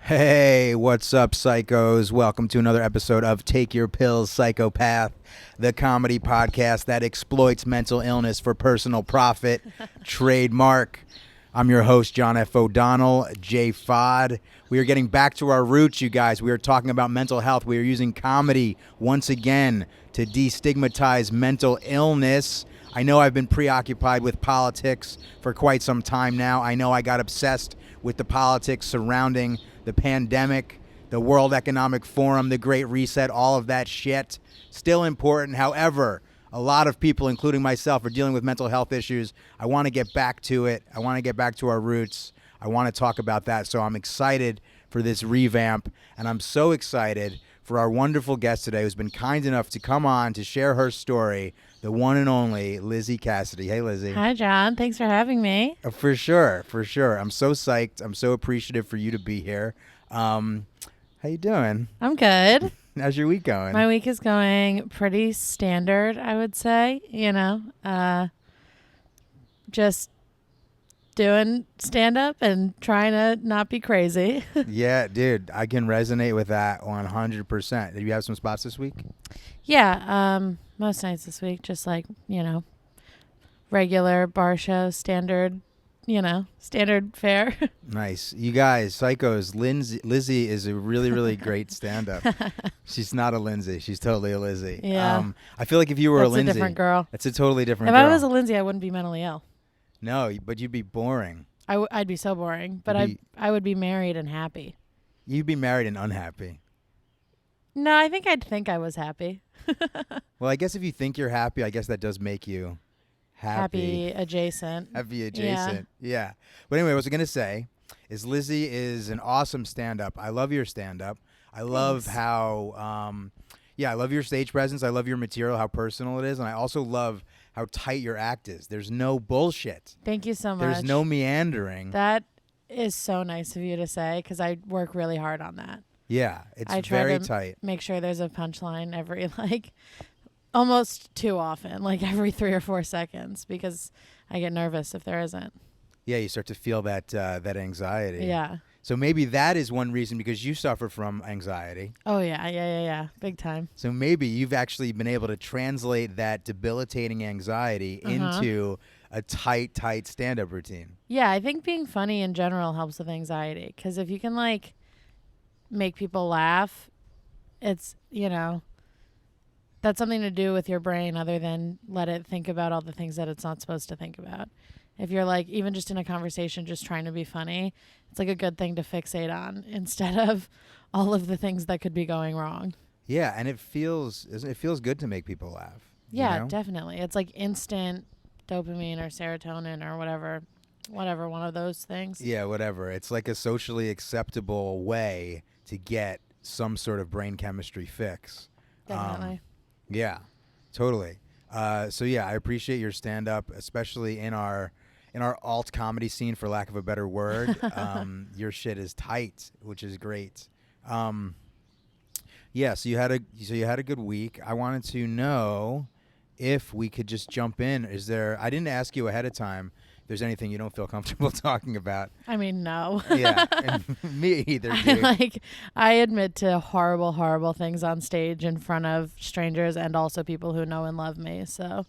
Hey, what's up, psychos? Welcome to another episode of Take Your Pills, Psychopath, the comedy podcast that exploits mental illness for personal profit. Trademark. I'm your host, John F. O'Donnell, J. Fod. We are getting back to our roots, you guys. We are talking about mental health. We are using comedy once again to destigmatize mental illness. I know I've been preoccupied with politics for quite some time now. I know I got obsessed with the politics surrounding the pandemic, the World Economic Forum, the Great Reset, all of that shit. Still important. However, a lot of people, including myself, are dealing with mental health issues. I want to get back to it. I want to get back to our roots. I want to talk about that. So I'm excited for this revamp, and I'm so excited for our wonderful guest today who's been kind enough to come on to share her story, the one and only Lizzy Cassidy. Hey, Lizzy. Hi, John. Thanks for having me. For sure. I'm so psyched. I'm so appreciative for you to be here. How you doing? I'm good. How's your week going? My week is going pretty standard, I would say. Just doing stand-up and trying to not be crazy. Yeah, dude, I can resonate with that 100%. Did you have some spots this week? Yeah, most nights this week, just like, regular bar show, standard fare. Nice. You guys, psychos, Lizzy is a really, really great stand-up. She's not a Lindsay. She's totally a Lizzy. Yeah. I feel like if you were a Lindsay. That's a different girl. That's a totally different If girl. I was a Lindsay, I wouldn't be mentally ill. No, but you'd be boring. I'd be so boring, but I would be married and happy. You'd be married and unhappy. No, I think I'd think I was happy. Well, I guess if you think you're happy, I guess that does make you happy adjacent. Happy adjacent. Yeah. But anyway, what I was going to say is Lizzy is an awesome stand-up. I love your stand-up. I love how, I love your stage presence. I love your material, how personal it is. And I also love how tight your act is. There's no bullshit. Thank you so much. There's no meandering. That is so nice of you to say because I work really hard on that. Yeah, it's very tight. Make sure there's a punchline every almost too often, like every 3 or 4 seconds, because I get nervous if there isn't. Yeah, you start to feel that anxiety. Yeah. So maybe that is one reason because you suffer from anxiety. Oh, yeah. Big time. So maybe you've actually been able to translate that debilitating anxiety into a tight stand-up routine. Yeah, I think being funny in general helps with anxiety because if you can, make people laugh, it's, that's something to do with your brain other than let it think about all the things that it's not supposed to think about. If you're even just in a conversation just trying to be funny, it's a good thing to fixate on instead of all of the things that could be going wrong. Yeah, and it feels good to make people laugh. Yeah, definitely. It's instant dopamine or serotonin or whatever one of those things. Yeah, whatever. It's like a socially acceptable way to get some sort of brain chemistry fix. Definitely. Yeah, totally. So yeah, I appreciate your stand-up, especially in our alt comedy scene, for lack of a better word. Your shit is tight, which is great. Yeah. So you had a good week. I wanted to know if we could just jump in. I didn't ask you ahead of time. If there's anything you don't feel comfortable talking about. I mean, no. Yeah, and me either, dude. I admit to horrible, horrible things on stage in front of strangers and also people who know and love me. So,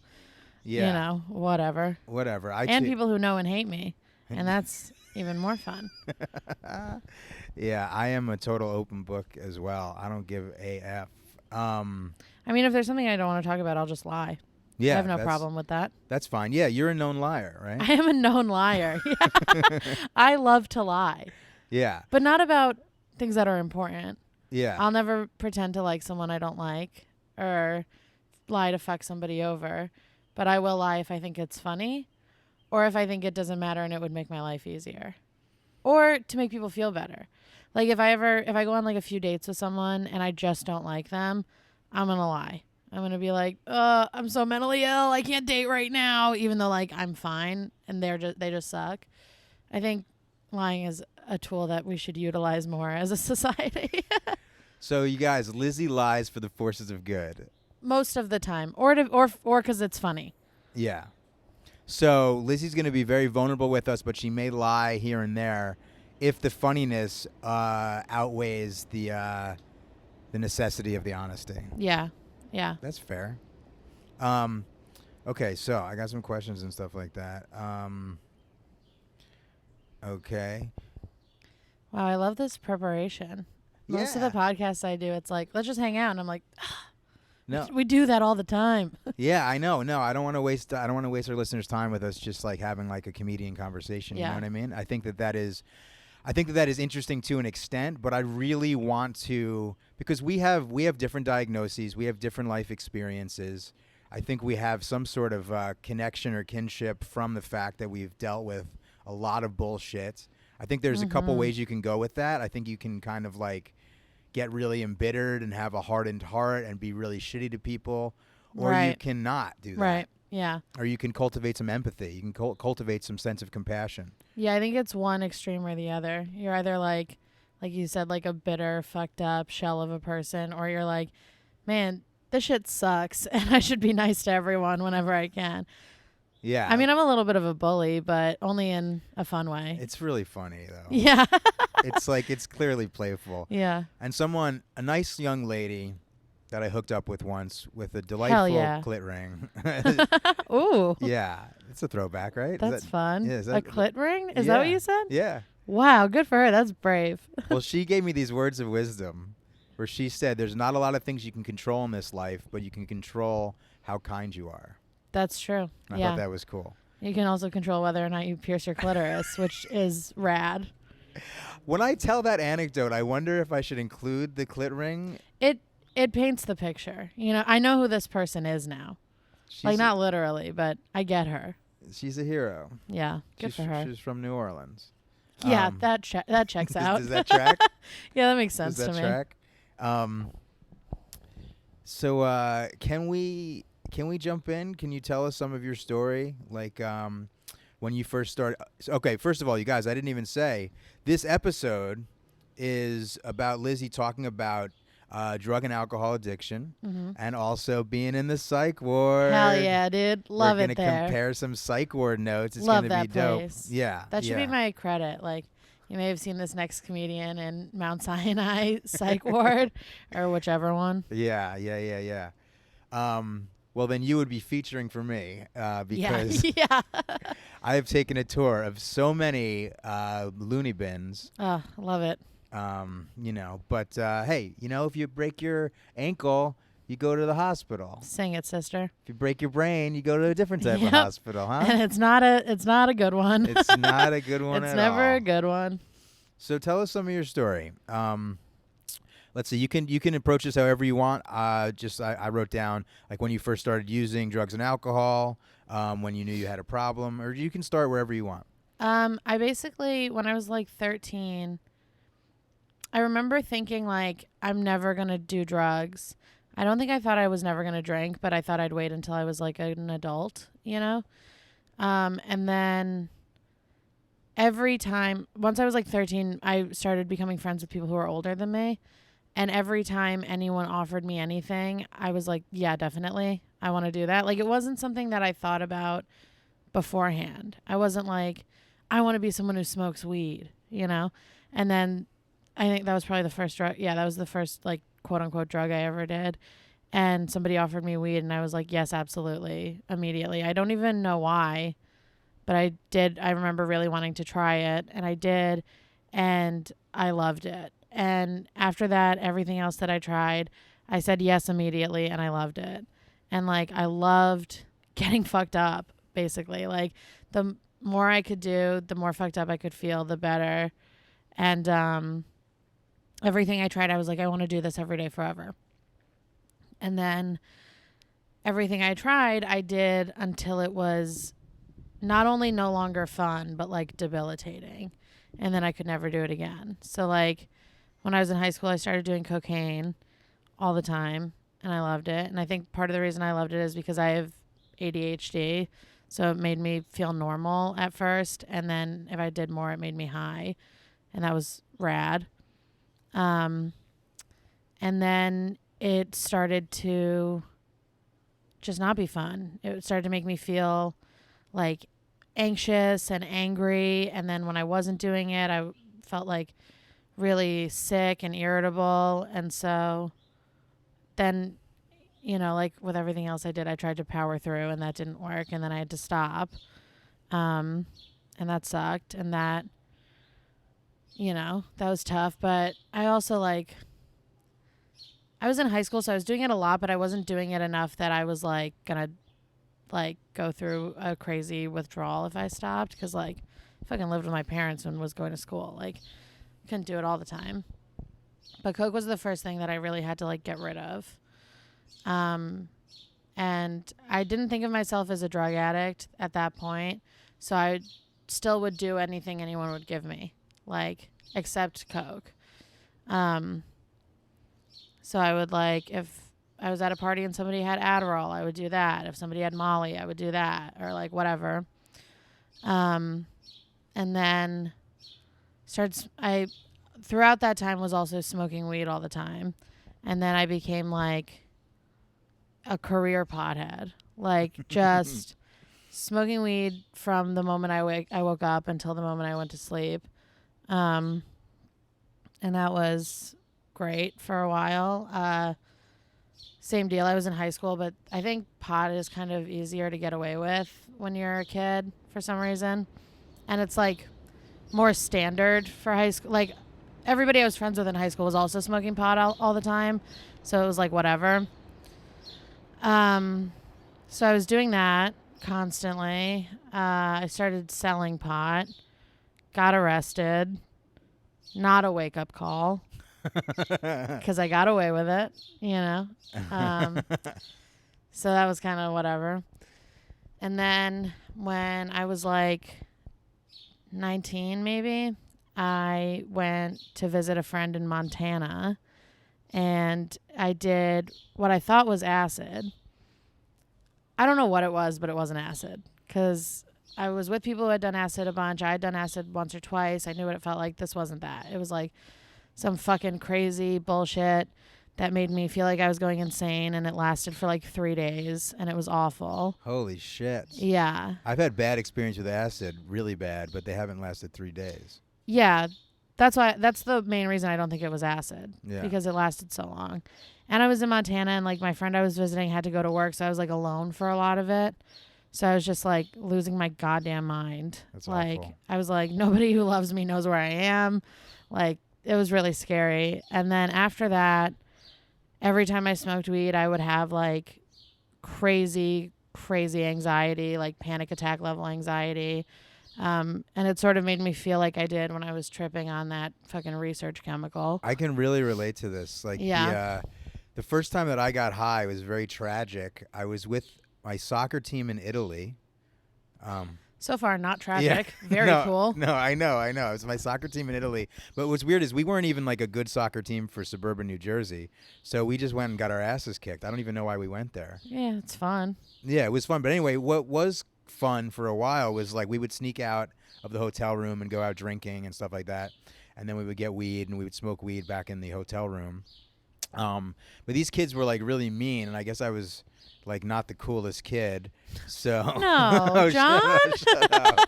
whatever. Whatever. People who know and hate me. And that's even more fun. Yeah, I am a total open book as well. I don't give a F. If there's something I don't want to talk about, I'll just lie. Yeah, I have no problem with that. That's fine. Yeah, you're a known liar, right? I am a known liar. I love to lie. Yeah. But not about things that are important. Yeah. I'll never pretend to like someone I don't like or lie to fuck somebody over. But I will lie if I think it's funny or if I think it doesn't matter and it would make my life easier. Or to make people feel better. If I go on a few dates with someone and I just don't like them, I'm going to lie. I'm going to be I'm so mentally ill. I can't date right now, even though I'm fine and they just suck. I think lying is a tool that we should utilize more as a society. So you guys, Lizzy lies for the forces of good. Most of the time, or because it's funny. Yeah. So Lizzy's going to be very vulnerable with us, but she may lie here and there if the funniness outweighs the necessity of the honesty. Yeah. Yeah. That's fair. Okay, so I got some questions and stuff like that. Okay. Wow, I love this preparation. Most of the podcasts I do, it's like, let's just hang out. And I'm like, No. we do that all the time. Yeah, I know. No, I don't want to waste. I don't want to waste our listeners' time with us just like having like a comedian conversation. You know what I mean? I think that is interesting to an extent, but I really want to, because we have different diagnoses, we have different life experiences. I think we have some sort of connection or kinship from the fact that we've dealt with a lot of bullshit. I think there's a couple ways you can go with that. I think you can kind of like get really embittered and have a hardened heart and be really shitty to people, or you cannot do that. Right. Yeah. Or you can cultivate some empathy. You can cultivate some sense of compassion. Yeah, I think it's one extreme or the other. You're either like you said, like a bitter, fucked up shell of a person, or you're like, man, this shit sucks and I should be nice to everyone whenever I can. Yeah. I mean, I'm a little bit of a bully, but only in a fun way. It's really funny, though. Yeah. It's like, it's clearly playful. Yeah. And a nice young lady that I hooked up with once with a delightful clit ring. Ooh. Yeah. It's a throwback, right? That's fun. Yeah, a clit ring? Is that what you said? Yeah. Wow, good for her. That's brave. Well, she gave me these words of wisdom where she said, there's not a lot of things you can control in this life, but you can control how kind you are. That's true. I thought that was cool. You can also control whether or not you pierce your clitoris, which is rad. When I tell that anecdote, I wonder if I should include the clit ring. It paints the picture. You know, I know who this person is now. Not literally, but I get her. She's a hero. Yeah, good for her. She's from New Orleans. Yeah, that checks out. Does that track? Yeah, that makes sense to me. Does that track? So can we jump in? Can you tell us some of your story? Like when you first started. Okay, first of all, you guys, I didn't even say this episode is about Lizzy talking about drug and alcohol addiction, and also being in the psych ward. Hell yeah, dude. Love it there. We're going to compare some psych ward notes. It's going to be dope. Place. Yeah. That should be my credit. Like, you may have seen this next comedian in Mount Sinai psych ward or whichever one. Yeah. Well, then you would be featuring for me because I have taken a tour of so many loony bins. Oh, love it. But hey, if you break your ankle, you go to the hospital. Sing it, sister. If you break your brain, you go to a different type of hospital, huh? And it's not a good one. It's not a good one it's at all. It's never a good one. So tell us some of your story. Let's see. You can approach this however you want. I wrote down like when you first started using drugs and alcohol, when you knew you had a problem, or you can start wherever you want. I basically, when I was like 13, I remember thinking like, I'm never going to do drugs. I don't think I thought I was never going to drink, but I thought I'd wait until I was like an adult, and then every time, once I was like 13, I started becoming friends with people who were older than me. And every time anyone offered me anything, I was like, yeah, definitely. I want to do that. Like, it wasn't something that I thought about beforehand. I wasn't like, I want to be someone who smokes weed, And then I think that was probably the first drug. Yeah, that was the first, like, quote unquote drug I ever did. And somebody offered me weed and I was like, yes, absolutely. Immediately. I don't even know why, but I did. I remember really wanting to try it, and I did. And I loved it. And after that, everything else that I tried, I said yes immediately, and I loved it. And, like, I loved getting fucked up, basically. Like, the more I could do, the more fucked up I could feel, the better. And everything I tried, I was like, I want to do this every day forever. And then everything I tried, I did until it was not only no longer fun, but, like, debilitating. And then I could never do it again. So, like, when I was in high school, I started doing cocaine all the time, and I loved it. And I think part of the reason I loved it is because I have ADHD, so it made me feel normal at first, and then if I did more, it made me high, and that was rad. And then it started to just not be fun. It started to make me feel, like, anxious and angry, and then when I wasn't doing it, I felt like really sick and irritable. And so then, you know, like with everything else I did, I tried to power through and that didn't work. And then I had to stop. And that sucked. And that, you know, that was tough. But I also like, I was in high school, so I was doing it a lot, but I wasn't doing it enough that I was like gonna like go through a crazy withdrawal if I stopped. Because like I fucking lived with my parents and was going to school. Like couldn't do it all the time. But coke was the first thing that I really had to like get rid of. And I didn't think of myself as a drug addict at that point. So I still would do anything anyone would give me, like, except coke. So I would like, if I was at a party and somebody had Adderall, I would do that. If somebody had Molly, I would do that, or like whatever. And then throughout that time was also smoking weed all the time. And then I became like a career pothead, like just smoking weed from the moment I woke up until the moment I went to sleep. And that was great for a while. Same deal. I was in high school, but I think pot is kind of easier to get away with when you're a kid for some reason. And it's like more standard for high school. Like everybody I was friends with in high school was also smoking pot all the time. So it was like whatever. So I was doing that constantly. I started selling pot, got arrested, not a wake up call because I got away with it, you know? So that was kind of whatever. And then when I was like 19, maybe, I went to visit a friend in Montana and I did what I thought was acid. I don't know what it was, but it wasn't acid because I was with people who had done acid a bunch. I had done acid once or twice. I knew what it felt like. This wasn't that. It was like some fucking crazy bullshit that made me feel like I was going insane, and it lasted for like 3 days, and it was awful. Holy shit. Yeah. I've had bad experience with acid, really bad, but they haven't lasted 3 days. Yeah. That's the main reason I don't think it was acid. Yeah. Because it lasted so long. And I was in Montana, and like my friend I was visiting had to go to work, so I was like alone for a lot of it. So I was just like losing my goddamn mind. That's like awful. I was like, nobody who loves me knows where I am. Like it was really scary. And then after that, every time I smoked weed, I would have like crazy anxiety, like panic attack level anxiety. And it sort of made me feel like I did when I was tripping on that fucking research chemical. I can really relate to this. Like the first time that I got high was very tragic. I was with my soccer team in Italy. So far, not tragic. Yeah. Very cool. No, I know. It was my soccer team in Italy. But what's weird is we weren't even like a good soccer team for suburban New Jersey. So we just went and got our asses kicked. I don't even know why we went there. Yeah, it's fun. Yeah, it was fun. But anyway, what was fun for a while was like we would sneak out of the hotel room and go out drinking and stuff like that. And then we would get weed and we would smoke weed back in the hotel room. But these kids were like really mean, and I guess I was like not the coolest kid. So No, Oh, John. Shut up.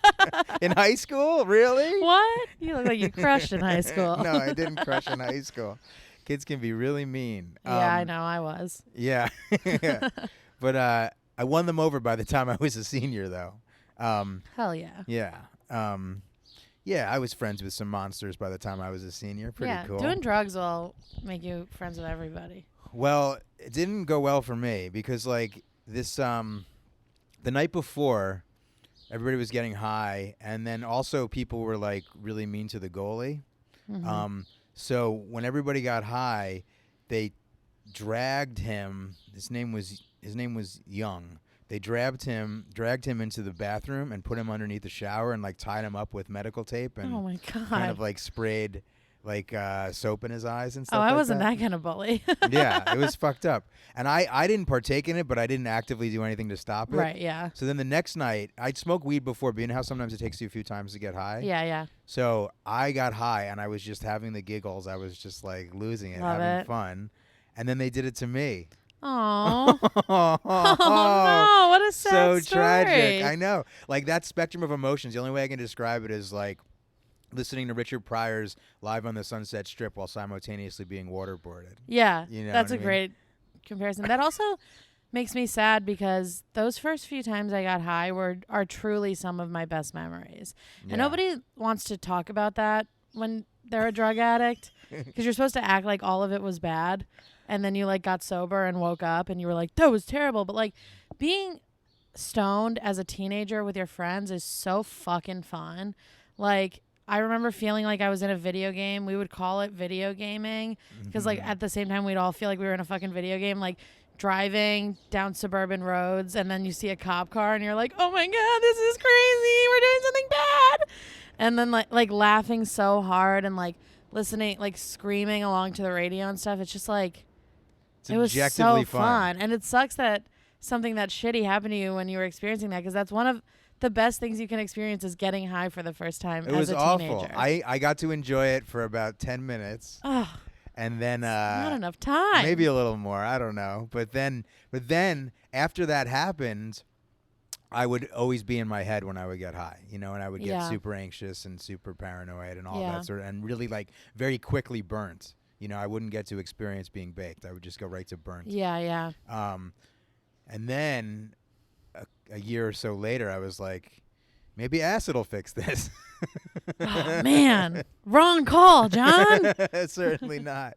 In high school, really? What? You look like you crushed in high school. No, I didn't crush in high school. Kids can be really mean. Yeah, I know. I was. Yeah. Yeah. But I won them over by the time I was a senior, though. Hell yeah. Yeah. Yeah, I was friends with some monsters by the time I was a senior. Pretty cool. Doing drugs will make you friends with everybody. Well, it didn't go well for me because, like, this, the night before, everybody was getting high, and then also people were, like, really mean to the goalie. Mm-hmm. So when everybody got high, they dragged him. His name was Young. They dragged him into the bathroom and put him underneath the shower and like tied him up with medical tape and Oh my God. kind of like sprayed like soap in his eyes and stuff. Oh, I like wasn't that kind of bully. Yeah, it was fucked up. And I didn't partake in it, but I didn't actively do anything to stop it. Right, yeah. So then the next night, I'd smoked weed before, but you know how sometimes it takes you a few times to get high? Yeah, yeah. So I got high and I was just having the giggles. I was just like losing it, Love having it. fun. And then they did it to me. Oh. Oh no, what a sad So story. tragic. I know. Like that spectrum of emotions, the only way I can describe it is like listening to Richard Pryor's Live on the Sunset Strip while simultaneously being waterboarded. Yeah, You know that's what a I mean? great comparison. That also makes me sad because those first few times I got high are truly some of my best memories. Yeah. And nobody wants to talk about that when they're a drug addict because you're supposed to act like all of it was bad. And then you like got sober and woke up and you were like, that was terrible. But like being stoned as a teenager with your friends is so fucking fun. Like I remember feeling like I was in a video game. We would call it video gaming because like at the same time we'd all feel like we were in a fucking video game, like driving down suburban roads and then you see a cop car and you're like, oh my God, this is crazy. We're doing something bad. And then like laughing so hard and like listening, like screaming along to the radio and stuff. It's just like, It's it was so objectively fun. And it sucks that something that shitty happened to you when you were experiencing that because that's one of the best things you can experience is getting high for the first time It as was a awful. teenager. I got to enjoy it for about 10 minutes. Oh, And then not enough time. maybe a little more. I don't know. But then after that happened, I would always be in my head when I would get high, and I would get Yeah. super anxious and super paranoid and all Yeah. that sort of, and really like very quickly burnt. I wouldn't get to experience being baked. I would just go right to burnt. Yeah. And then a year or so later, I was like, maybe acid will fix this. Oh, man. Wrong call, John. Certainly not.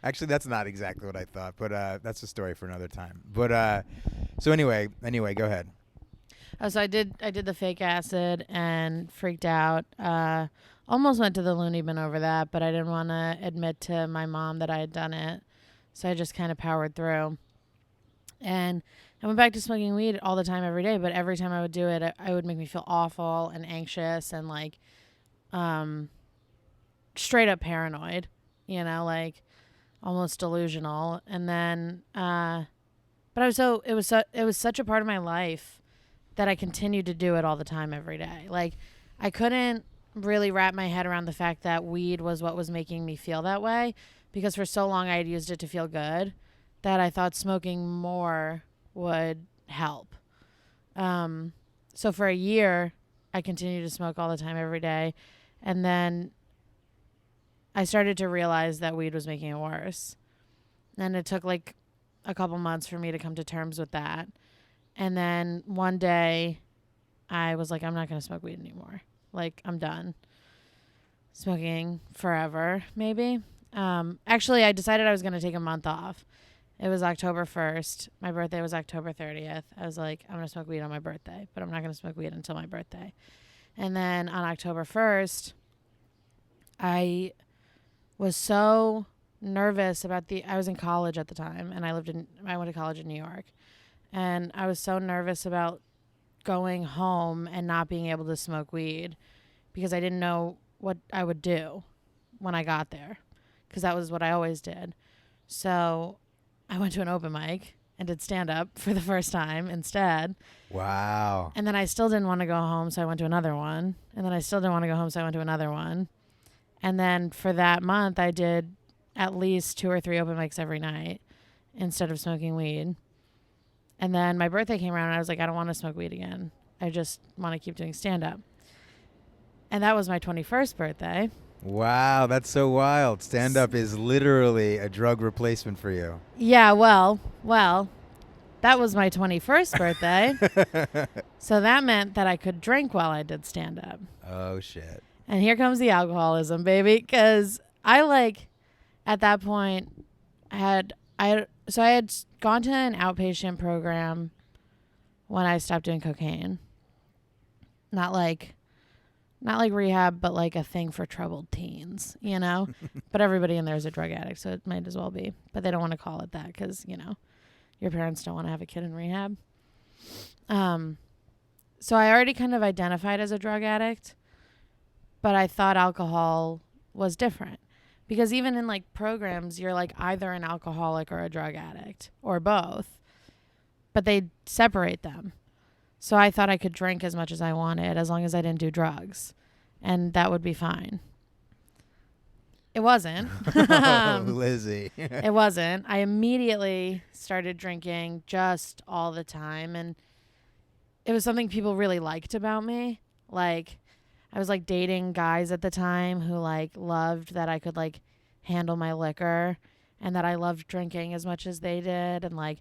Actually, that's not exactly what I thought, but that's a story for another time. But so anyway, go ahead. Oh, so I did the fake acid and freaked out. Almost went to the loony bin over that, but I didn't want to admit to my mom that I had done it. So I just kind of powered through. And I went back to smoking weed all the time every day, but every time I would do it, it would make me feel awful and anxious and like straight up paranoid, like almost delusional. And then but it was such a part of my life that I continued to do it all the time every day. Like I couldn't really wrap my head around the fact that weed was what was making me feel that way because for so long I had used it to feel good that I thought smoking more would help. So for a year, I continued to smoke all the time every day. And then I started to realize that weed was making it worse. And it took like a couple months for me to come to terms with that. And then one day I was like, I'm not going to smoke weed anymore. Like, I'm done smoking forever, maybe. Actually, I decided I was going to take a month off. It was October 1st. My birthday was October 30th. I was like, I'm going to smoke weed on my birthday, but I'm not going to smoke weed until my birthday. And then on October 1st, I was so nervous about I was in college at the time, and I went to college in New York. And I was so nervous about going home and not being able to smoke weed because I didn't know what I would do when I got there because that was what I always did. So I went to an open mic and did stand up for the first time instead. Wow. And then I still didn't want to go home, so I went to another one. And then I still didn't want to go home, so I went to another one. And then for that month, I did at least 2 or 3 open mics every night instead of smoking weed. And then my birthday came around and I was like, I don't want to smoke weed again. I just want to keep doing stand-up. And that was my 21st birthday. Wow, that's so wild. Stand-up is literally a drug replacement for you. Yeah, well, that was my 21st birthday. So that meant that I could drink while I did stand-up. Oh, shit. And here comes the alcoholism, baby. Because at that point, I had gone to an outpatient program when I stopped doing cocaine. Not like rehab, but like a thing for troubled teens, But everybody in there is a drug addict, so it might as well be. But they don't want to call it that because, your parents don't want to have a kid in rehab. So I already kind of identified as a drug addict, but I thought alcohol was different. Because even in like programs, you're like either an alcoholic or a drug addict or both, but they separate them. So I thought I could drink as much as I wanted as long as I didn't do drugs, and that would be fine. It wasn't. Lizzy. It wasn't. I immediately started drinking just all the time, and it was something people really liked about me. Like, I was like dating guys at the time who like loved that I could like handle my liquor and that I loved drinking as much as they did. And like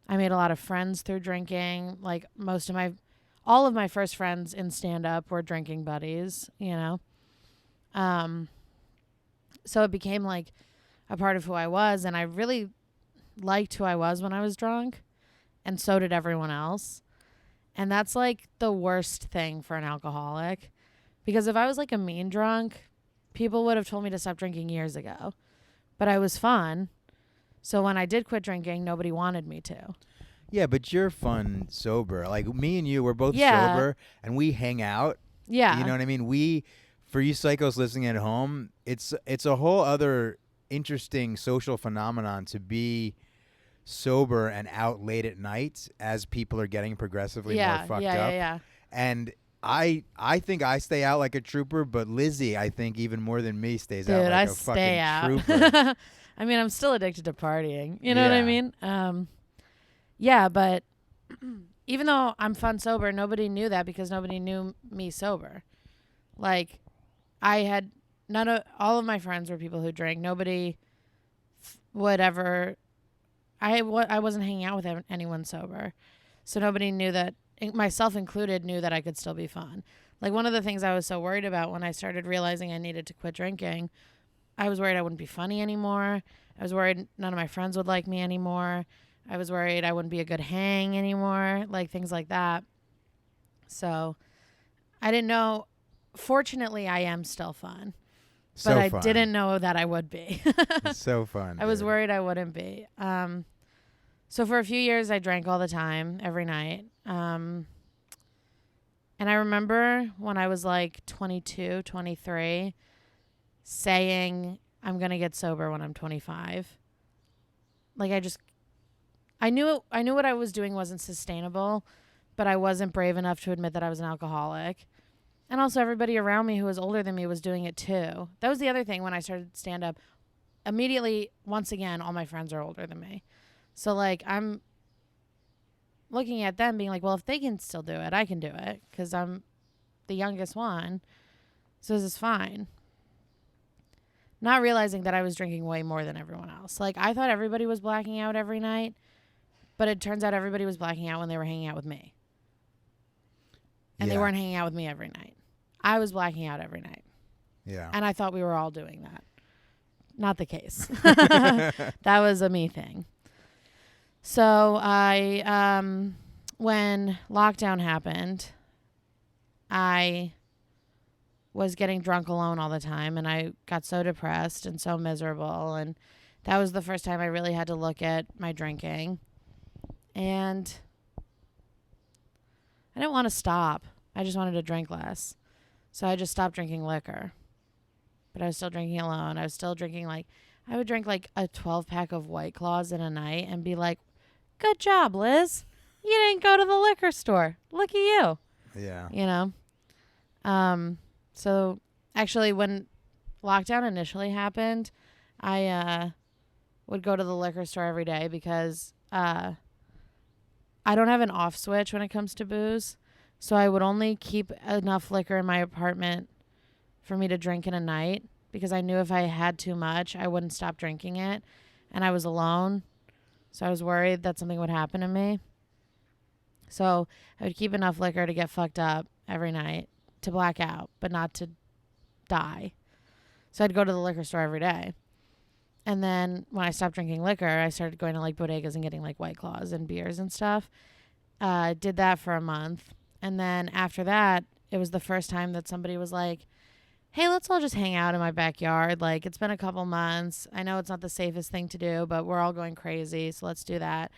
I made a lot of friends through drinking. Like all of my first friends in stand up were drinking buddies, you know? So it became like a part of who I was. And I really liked who I was when I was drunk. And so did everyone else. And that's like the worst thing for an alcoholic. Because if I was like a mean drunk, people would have told me to stop drinking years ago. But I was fun. So when I did quit drinking, nobody wanted me to. Yeah, but you're fun sober. Like me and you, we're both Yeah. sober and we hang out. Yeah. You know what I mean? For you psychos listening at home, it's a whole other interesting social phenomenon to be sober and out late at night as people are getting progressively more fucked up. Yeah. And I think I stay out like a trooper, but Lizzy, I think even more than me, stays Dude, out like I a stay fucking out. trooper. I mean, I'm still addicted to partying. You know what I Yeah. mean? Yeah, but even though I'm fun sober, nobody knew that because nobody knew me sober. Like, all of my friends were people who drank. Nobody would ever. I wasn't hanging out with anyone sober, so nobody knew that, myself included, knew that I could still be fun. Like one of the things I was so worried about when I started realizing I needed to quit drinking, I was worried I wouldn't be funny anymore. I was worried none of my friends would like me anymore. I was worried I wouldn't be a good hang anymore, like things like that. So I didn't know. Fortunately, I am still fun. So But I fun. didn't know that I would be. It's so fun. I was dude. worried I wouldn't be. So for a few years, I drank all the time, every night. And I remember when I was like 22, 23, saying, I'm going to get sober when I'm 25. Like I knew what I was doing wasn't sustainable, but I wasn't brave enough to admit that I was an alcoholic. And also everybody around me who was older than me was doing it too. That was the other thing when I started stand up. Immediately, once again, all my friends are older than me. So like I'm looking at them being like, well, if they can still do it, I can do it because I'm the youngest one. So this is fine. Not realizing that I was drinking way more than everyone else. Like I thought everybody was blacking out every night, but it turns out everybody was blacking out when they were hanging out with me. And they weren't hanging out with me every night. I was blacking out every night. Yeah. And I thought we were all doing that. Not the case. That was a me thing. So when lockdown happened, I was getting drunk alone all the time. And I got so depressed and so miserable. And that was the first time I really had to look at my drinking. And I didn't want to stop. I just wanted to drink less. So I just stopped drinking liquor. But I was still drinking alone. I was still drinking I would drink like a 12-pack of White Claws in a night and be like, good job, Liz. You didn't go to the liquor store. Look at you. Yeah. You know? So actually when lockdown initially happened, I would go to the liquor store every day because I don't have an off switch when it comes to booze. So I would only keep enough liquor in my apartment for me to drink in a night because I knew if I had too much, I wouldn't stop drinking it. And I was alone. So I was worried that something would happen to me. So I would keep enough liquor to get fucked up every night, to black out, but not to die. So I'd go to the liquor store every day. And then when I stopped drinking liquor, I started going to like bodegas and getting like White Claws and beers and stuff. Did that for a month. And then after that, it was the first time that somebody was like, hey, let's all just hang out in my backyard. Like, it's been a couple months. I know it's not the safest thing to do, but we're all going crazy. So let's do that.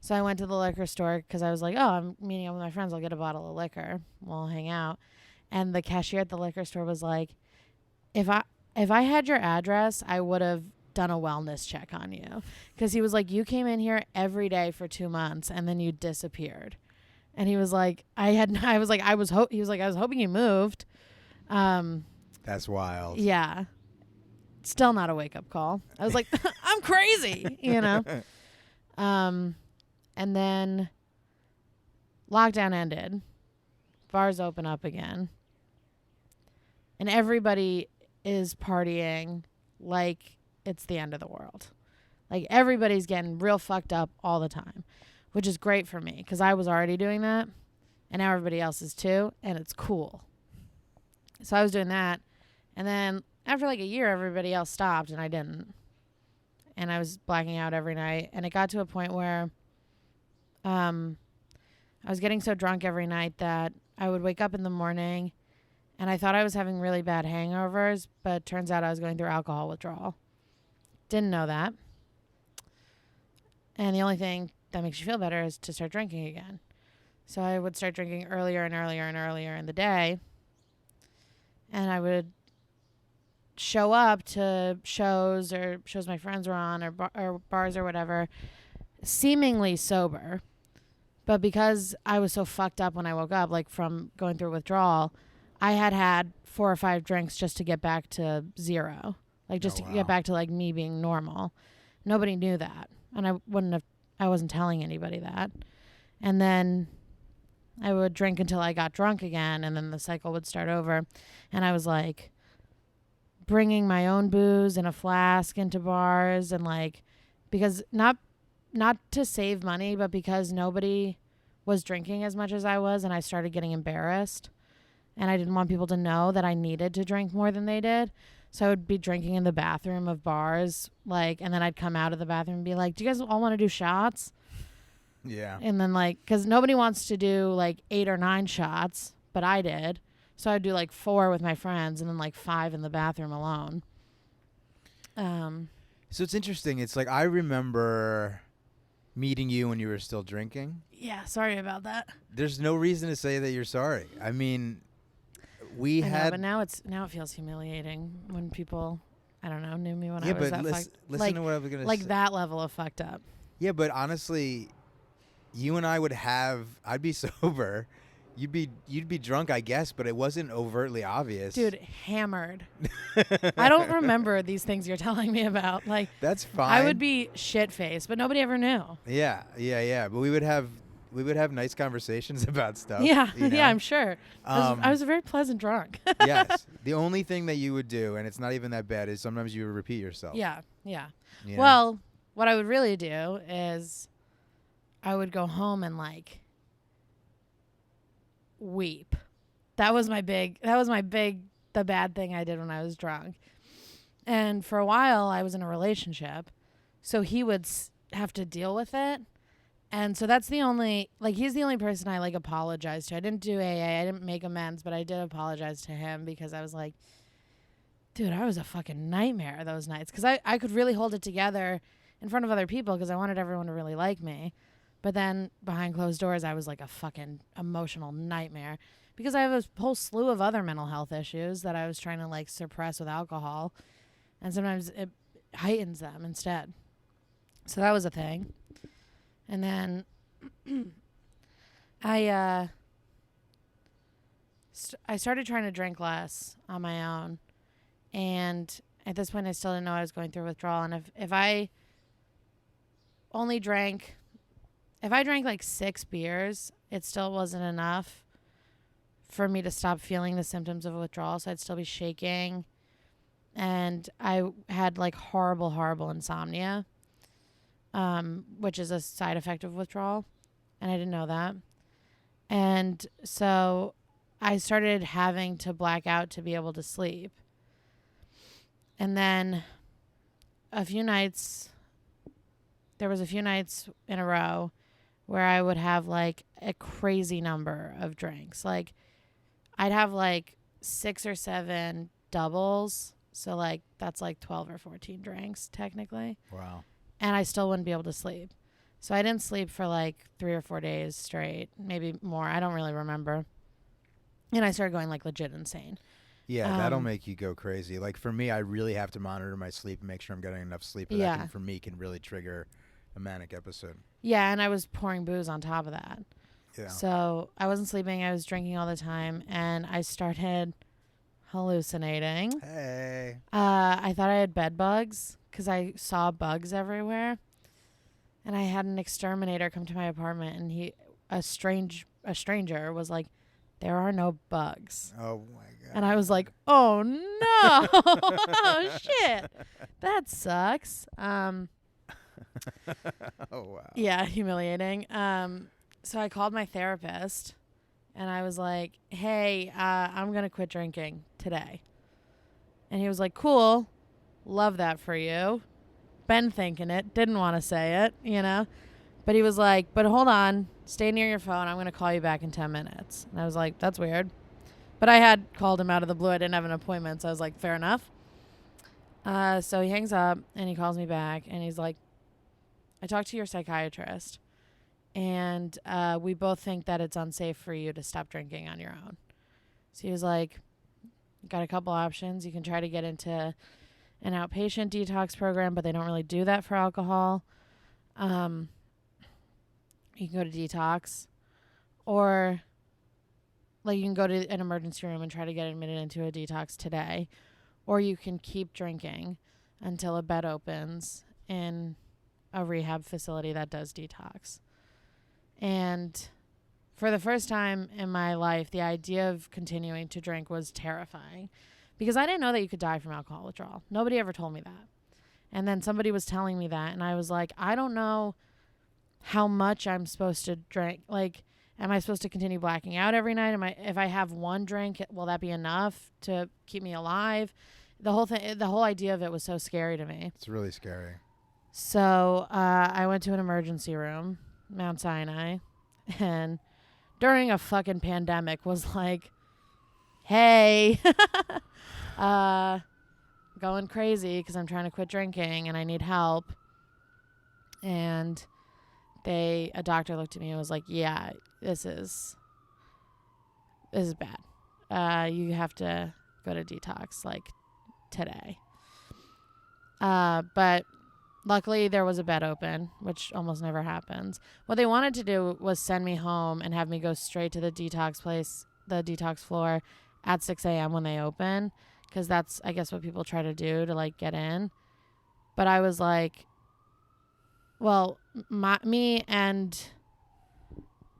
So I went to the liquor store because I was like, oh, I'm meeting up with my friends. I'll get a bottle of liquor. We'll hang out. And the cashier at the liquor store was like, if I had your address, I would have done a wellness check on you. Because he was like, you came in here every day for 2 months and then you disappeared. And he was like, I was hoping you moved. That's wild. Yeah. Still not a wake up call. I was like, I'm crazy, you know? And then lockdown ended. Bars open up again. and everybody is partying like it's the end of the world. Like everybody's getting real fucked up all the time, which is great for me because I was already doing that and now everybody else is too, and it's cool. So I was doing that, and then after like a year, everybody else stopped and I didn't. And I was blacking out every night, and it got to a point where I was getting so drunk every night that I would wake up in the morning and I thought I was having really bad hangovers, but turns out I was going through alcohol withdrawal. Didn't know that. And the only thing that makes you feel better is to start drinking again. So I would start drinking earlier and earlier and earlier in the day. And I would show up to shows or shows my friends were on or bars or whatever, seemingly sober. But because I was so fucked up when I woke up, like from going through withdrawal, I had 4 or 5 drinks just to get back to zero. Like just to get back to like me being normal. Nobody knew that. And I wasn't telling anybody that. And then I would drink until I got drunk again, and then the cycle would start over. And I was like bringing my own booze in a flask into bars, and like, because not to save money, but because nobody was drinking as much as I was, and I started getting embarrassed, and I didn't want people to know that I needed to drink more than they did. So I would be drinking in the bathroom of bars, like, and then I'd come out of the bathroom and be like, do you guys all want to do shots? Yeah. And then like, because nobody wants to do like 8 or 9 shots, but I did. So I'd do like 4 with my friends and then like 5 in the bathroom alone. So it's interesting. It's like I remember meeting you when you were still drinking. Yeah, sorry about that. There's no reason to say that you're sorry. I mean, we I had. know, but now it feels humiliating when people, I don't know, knew me when I was but that listen like, to what I was gonna like say. that level of fucked up. Yeah, but honestly, you and I I'd be sober. You'd be drunk, I guess, but it wasn't overtly obvious. Dude, hammered. I don't remember these things you're telling me about. Like, that's fine. I would be shit-faced, but nobody ever knew. Yeah. But we would have nice conversations about stuff. Yeah, you know? yeah, I'm sure. I was a very pleasant drunk. Yes. The only thing that you would do, and it's not even that bad, is sometimes you would repeat yourself. Yeah. You know? Well, what I would really do is I would go home and like weep. That was my big, the bad thing I did when I was drunk. And for a while I was in a relationship, so he would have to deal with it. And so that's the only, like, he's the only person I like apologize to. I didn't do AA, I didn't make amends, but I did apologize to him because I was like, dude, I was a fucking nightmare those nights. Because I could really hold it together in front of other people because I wanted everyone to really like me. But then behind closed doors, I was like a fucking emotional nightmare because I have a whole slew of other mental health issues that I was trying to like suppress with alcohol. And sometimes it heightens them instead. So that was a thing. And then I started trying to drink less on my own. And at this point, I still didn't know I was going through withdrawal. And if I drank like 6 beers, it still wasn't enough for me to stop feeling the symptoms of withdrawal. So I'd still be shaking. And I had like horrible, horrible insomnia, which is a side effect of withdrawal. And I didn't know that. And so I started having to black out to be able to sleep. And then there was a few nights in a row where I would have like a crazy number of drinks. Like I'd have like 6 or 7 doubles. So like that's like 12 or 14 drinks technically. Wow. And I still wouldn't be able to sleep. So I didn't sleep for like 3 or 4 days straight, maybe more. I don't really remember. And I started going like legit insane. Yeah, that'll make you go crazy. Like for me, I really have to monitor my sleep and make sure I'm getting enough sleep. That for me can really trigger a manic episode. Yeah, and I was pouring booze on top of that. Yeah. So I wasn't sleeping. I was drinking all the time, and I started hallucinating. Hey. I thought I had bed bugs because I saw bugs everywhere. And I had an exterminator come to my apartment, and a stranger was like, "There are no bugs." Oh my And I was like, oh, no. Oh, shit. That sucks. Oh, wow. Yeah, humiliating. So I called my therapist, and I was like, hey, I'm going to quit drinking today. And he was like, cool. Love that for you. Been thinking it. Didn't want to say it, you know. But he was like, but hold on. Stay near your phone. I'm going to call you back in 10 minutes. And I was like, that's weird. But I had called him out of the blue. I didn't have an appointment. So I was like, fair enough. So he hangs up and he calls me back. And he's like, I talked to your psychiatrist. And we both think that it's unsafe for you to stop drinking on your own. So he was like, got a couple options. You can try to get into an outpatient detox program, but they don't really do that for alcohol. You can go to detox, or like you can go to an emergency room and try to get admitted into a detox today, or you can keep drinking until a bed opens in a rehab facility that does detox. And for the first time in my life, the idea of continuing to drink was terrifying because I didn't know that you could die from alcohol withdrawal. Nobody ever told me that. And then somebody was telling me that, and I was like, I don't know how much I'm supposed to drink. Like, am I supposed to continue blacking out every night? If I have one drink, will that be enough to keep me alive? The whole idea of it was so scary to me. It's really scary. So I went to an emergency room, Mount Sinai, and during a fucking pandemic was like, hey, going crazy because I'm trying to quit drinking and I need help. And a doctor looked at me and was like, yeah, this is bad. You have to go to detox like today. But luckily there was a bed open, which almost never happens. What they wanted to do was send me home and have me go straight to the detox place, the detox floor at 6 a.m. when they open. Because that's, I guess, what people try to do to like get in. But I was like, well, me and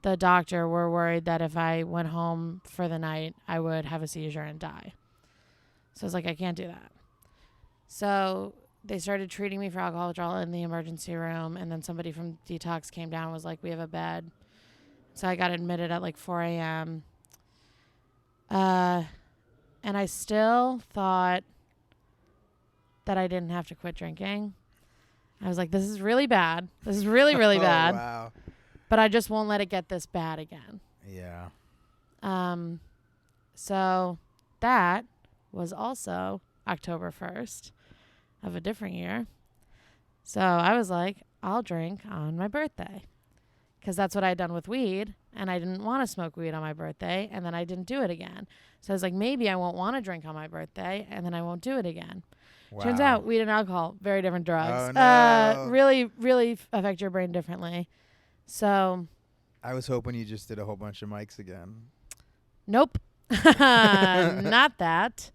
the doctor were worried that if I went home for the night, I would have a seizure and die. So I was like, I can't do that. So they started treating me for alcohol withdrawal in the emergency room. And then somebody from detox came down and was like, we have a bed. So I got admitted at like 4 a.m. And I still thought that I didn't have to quit drinking. I was like, this is really bad. This is really, really bad. Wow. But I just won't let it get this bad again. Yeah. So that was also October 1st of a different year. So I was like, I'll drink on my birthday. Because that's what I'd done with weed. And I didn't want to smoke weed on my birthday. And then I didn't do it again. So I was like, maybe I won't want to drink on my birthday. And then I won't do it again. Wow. Turns out weed and alcohol, very different drugs. Oh, no. Really, really affect your brain differently. So. I was hoping you just did a whole bunch of mics again. Nope. Not that.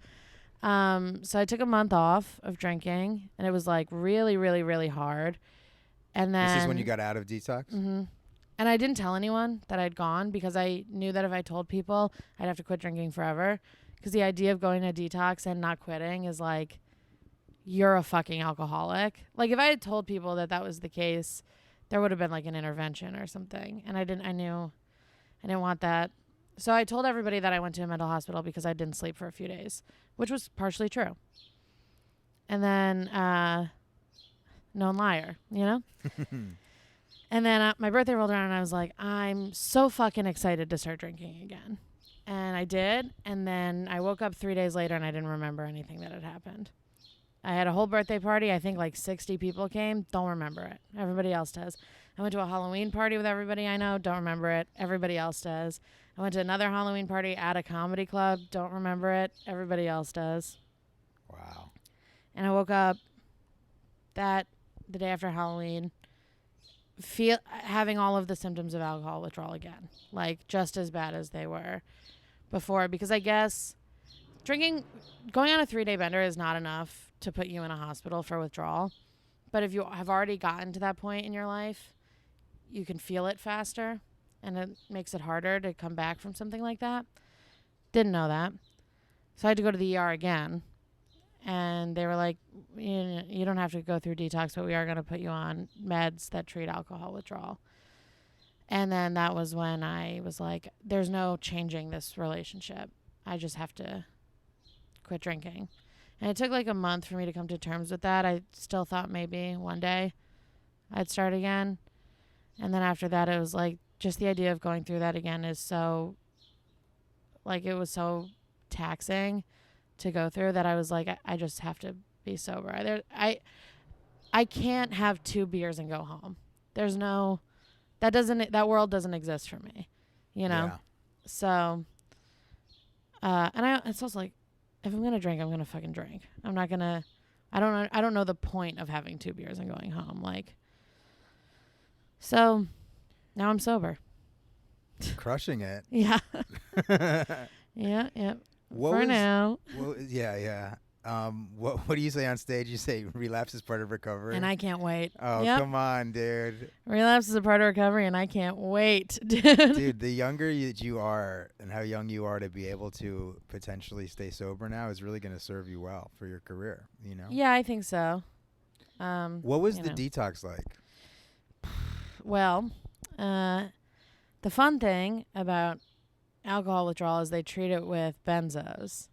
So I took a month off of drinking. And it was like really, really, really hard. And then. This is when you got out of detox? Mm-hmm. And I didn't tell anyone that I'd gone because I knew that if I told people, I'd have to quit drinking forever. Because the idea of going to detox and not quitting is like, you're a fucking alcoholic. Like if I had told people that that was the case, there would have been like an intervention or something. And I knew I didn't want that. So I told everybody that I went to a mental hospital because I didn't sleep for a few days, which was partially true. And then, known liar, you know? And then my birthday rolled around and I was like, I'm so fucking excited to start drinking again. And I did. And then I woke up 3 days later and I didn't remember anything that had happened. I had a whole birthday party. I think like 60 people came. Don't remember it. Everybody else does. I went to a Halloween party with everybody I know. Don't remember it. Everybody else does. I went to another Halloween party at a comedy club. Don't remember it. Everybody else does. Wow. And I woke up the day after Halloween, having all of the symptoms of alcohol withdrawal again, like just as bad as they were before. Because I guess going on a 3-day bender is not enough to put you in a hospital for withdrawal. But if you have already gotten to that point in your life, you can feel it faster, and it makes it harder to come back from something like that. Didn't know that. So I had to go to the ER again. And they were like, you don't have to go through detox, but we are going to put you on meds that treat alcohol withdrawal. And then that was when I was like, there's no changing this relationship. I just have to quit drinking. And it took like a month for me to come to terms with that. I still thought maybe one day I'd start again. And then after that, it was like, just the idea of going through that again is so, like, it was so taxing to go through that I was like, I just have to be sober. I can't have 2 beers and go home. There's no, that world doesn't exist for me, you know? Yeah. So, it's also like, if I'm going to drink, I'm going to fucking drink. I'm not going to, I don't know the point of having 2 beers and going home. Like, so now I'm sober. Crushing it. Yeah. Yeah. What For was, now. Well, yeah. What do you say on stage? You say relapse is part of recovery. And I can't wait. Oh, Yep. come on, dude. Relapse is a part of recovery, and I can't wait, dude. Dude, the younger you are and how young you are to be able to potentially stay sober now is really going to serve you well for your career, you know? Yeah, I think so. What was the detox like? Well, the fun thing about alcohol withdrawal is they treat it with benzos.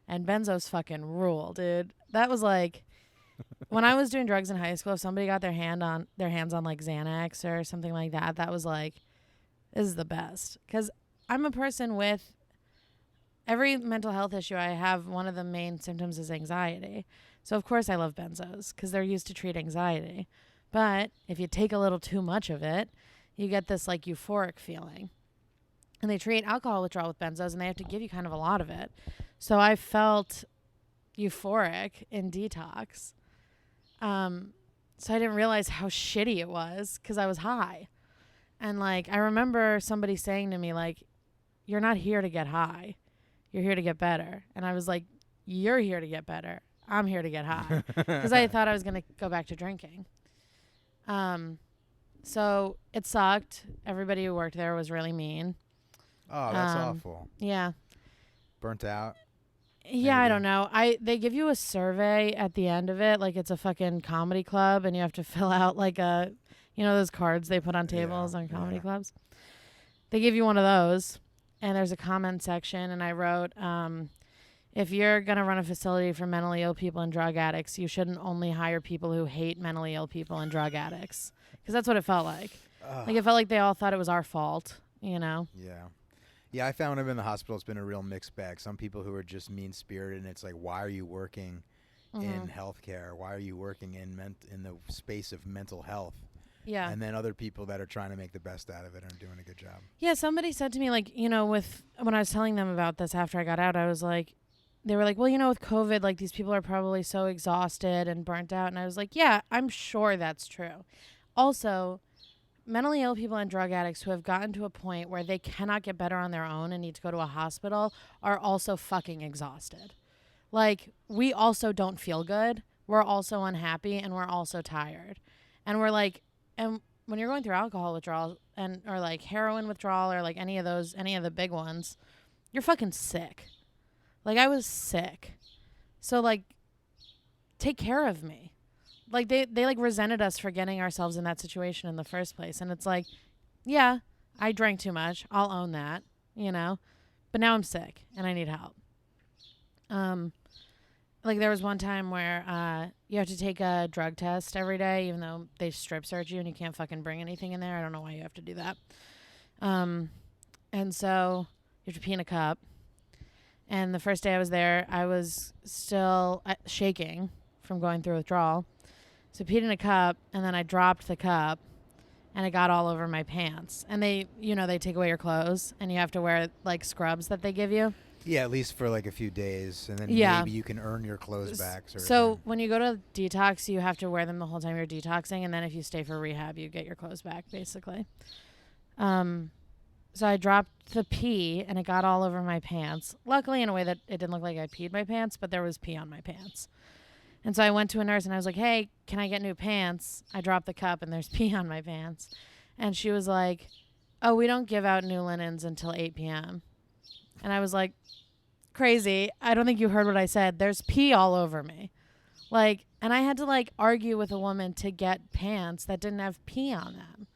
And benzos fucking rule, dude. That was like, when I was doing drugs in high school, if somebody got their hands on like Xanax or something like that, that was like, this is the best. Because I'm a person with every mental health issue I have, one of the main symptoms is anxiety. So of course I love benzos because they're used to treat anxiety. But if you take a little too much of it, you get this like euphoric feeling. And they treat alcohol withdrawal with benzos, and they have to give you kind of a lot of it. So I felt euphoric in detox. So I didn't realize how shitty it was because I was high. And like, I remember somebody saying to me, like, you're not here to get high. You're here to get better. And I was like, you're here to get better. I'm here to get high. Because I thought I was going to go back to drinking. So it sucked. Everybody who worked there was really mean. Oh, that's awful. Yeah. Burnt out? Yeah, Maybe. I don't know. They give you a survey at the end of it, like it's a fucking comedy club, and you have to fill out like those cards they put on tables on comedy clubs. They give you one of those, and there's a comment section, and I wrote, if you're gonna run a facility for mentally ill people and drug addicts, you shouldn't only hire people who hate mentally ill people and drug addicts, because that's what it felt like. Like it felt like they all thought it was our fault, you know? Yeah. Yeah, I found when I'm in the hospital, it's been a real mixed bag. Some people who are just mean-spirited, and it's like, why are you working in healthcare? Why are you working in the space of mental health? Yeah. And then other people that are trying to make the best out of it and are doing a good job. Yeah, somebody said to me, like, when I was telling them about this after I got out, I was like, they were like, well, with COVID, like, these people are probably so exhausted and burnt out. And I was like, yeah, I'm sure that's true. Also, mentally ill people and drug addicts who have gotten to a point where they cannot get better on their own and need to go to a hospital are also fucking exhausted. Like, we also don't feel good. We're also unhappy, and we're also tired. And we're like, and when you're going through alcohol withdrawal or like heroin withdrawal or like any of the big ones, you're fucking sick. Like, I was sick. So like, take care of me. Like, they like resented us for getting ourselves in that situation in the first place. And it's like, yeah, I drank too much. I'll own that, but now I'm sick and I need help. Like, there was one time where you have to take a drug test every day, even though they strip search you and you can't fucking bring anything in there. I don't know why you have to do that. And so you have to pee in a cup. And the first day I was there, I was still shaking from going through withdrawal. So I peed in a cup, and then I dropped the cup, and it got all over my pants. And they take away your clothes, and you have to wear, like, scrubs that they give you. Yeah, at least for, like, a few days, and then maybe you can earn your clothes back. So when you go to detox, you have to wear them the whole time you're detoxing, and then if you stay for rehab, you get your clothes back, basically. So I dropped the pee, and it got all over my pants. Luckily, in a way that it didn't look like I peed my pants, but there was pee on my pants. And so I went to a nurse and I was like, hey, can I get new pants? I dropped the cup and there's pee on my pants. And she was like, oh, we don't give out new linens until 8 p.m. And I was like, crazy. I don't think you heard what I said. There's pee all over me. Like, and I had to like argue with a woman to get pants that didn't have pee on them.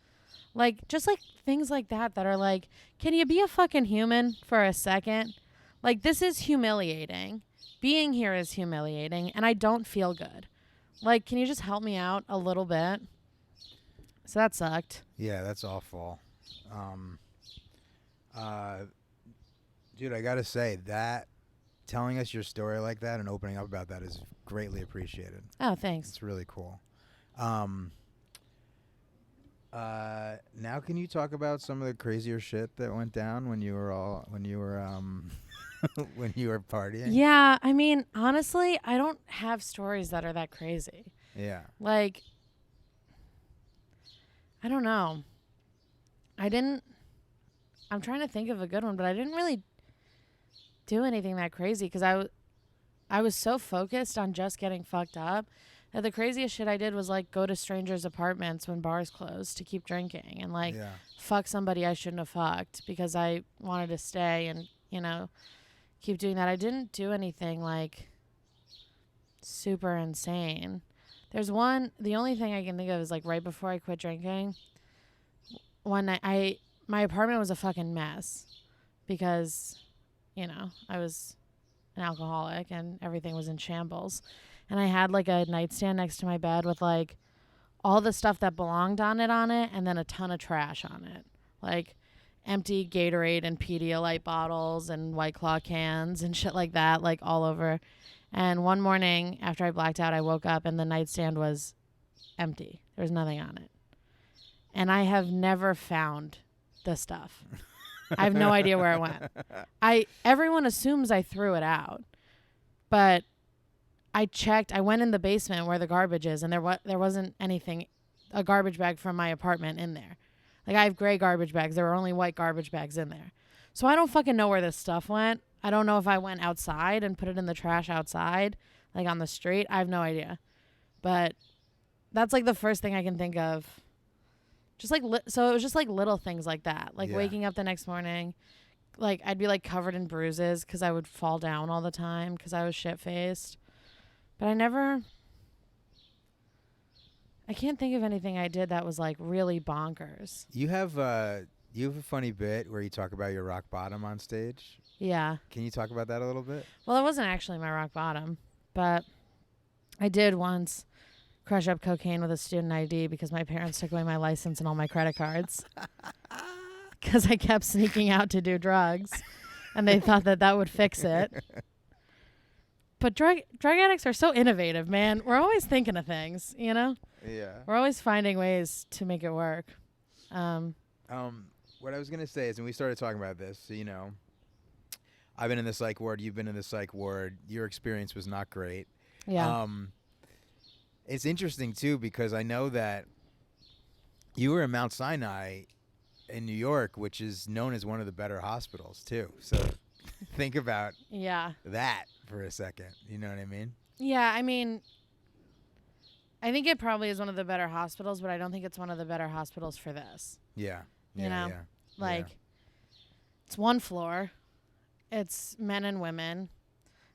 Like, just like things like that are like, can you be a fucking human for a second? Like, this is humiliating. Being here is humiliating, and I don't feel good. Like, can you just help me out a little bit? So that sucked. Yeah, that's awful. Dude, I gotta say that telling us your story like that and opening up about that is greatly appreciated. Oh, thanks. It's really cool. Now can you talk about some of the crazier shit that went down when you were when you were partying? Yeah, I mean, honestly, I don't have stories that are that crazy. Yeah. Like, I don't know. I'm trying to think of a good one, but I didn't really do anything that crazy because I was so focused on just getting fucked up that the craziest shit I did was like go to strangers' apartments when bars closed to keep drinking and like fuck somebody I shouldn't have fucked because I wanted to stay and, you know, keep doing that. I didn't do anything like super insane. There's one, the only thing I can think of is like right before I quit drinking, one night my apartment was a fucking mess because, you know, I was an alcoholic and everything was in shambles. And I had like a nightstand next to my bed with like all the stuff that belonged on it and then a ton of trash on it. Like empty Gatorade and Pedialyte bottles and White Claw cans and shit like that, like all over. And one morning after I blacked out, I woke up and the nightstand was empty. There was nothing on it. And I have never found the stuff. I have no idea where it went. Everyone assumes I threw it out, but I checked. I went in the basement where the garbage is, and there wasn't anything, a garbage bag from my apartment in there. Like, I have gray garbage bags. There were only white garbage bags in there. So I don't fucking know where this stuff went. I don't know if I went outside and put it in the trash outside, like on the street. I have no idea. But that's like the first thing I can think of. Just like, so it was just like little things like that. Like waking up the next morning, like I'd be like covered in bruises because I would fall down all the time because I was shit-faced. But I can't think of anything I did that was like really bonkers. You have a funny bit where you talk about your rock bottom on stage. Yeah. Can you talk about that a little bit? Well, it wasn't actually my rock bottom, but I did once crush up cocaine with a student ID because my parents took away my license and all my credit cards because I kept sneaking out to do drugs and they thought that would fix it. But drug addicts are so innovative, man. We're always thinking of things, you know? Yeah. We're always finding ways to make it work. What I was going to say is, when we started talking about this, so, you know, I've been in the psych ward, you've been in the psych ward, your experience was not great. Yeah. It's interesting, too, because I know that you were in Mount Sinai in New York, which is known as one of the better hospitals, too. So think about that for a second. You know what I mean? Yeah, I mean, I think it probably is one of the better hospitals, but I don't think it's one of the better hospitals for this. Yeah. You know? Like, it's one floor. It's men and women.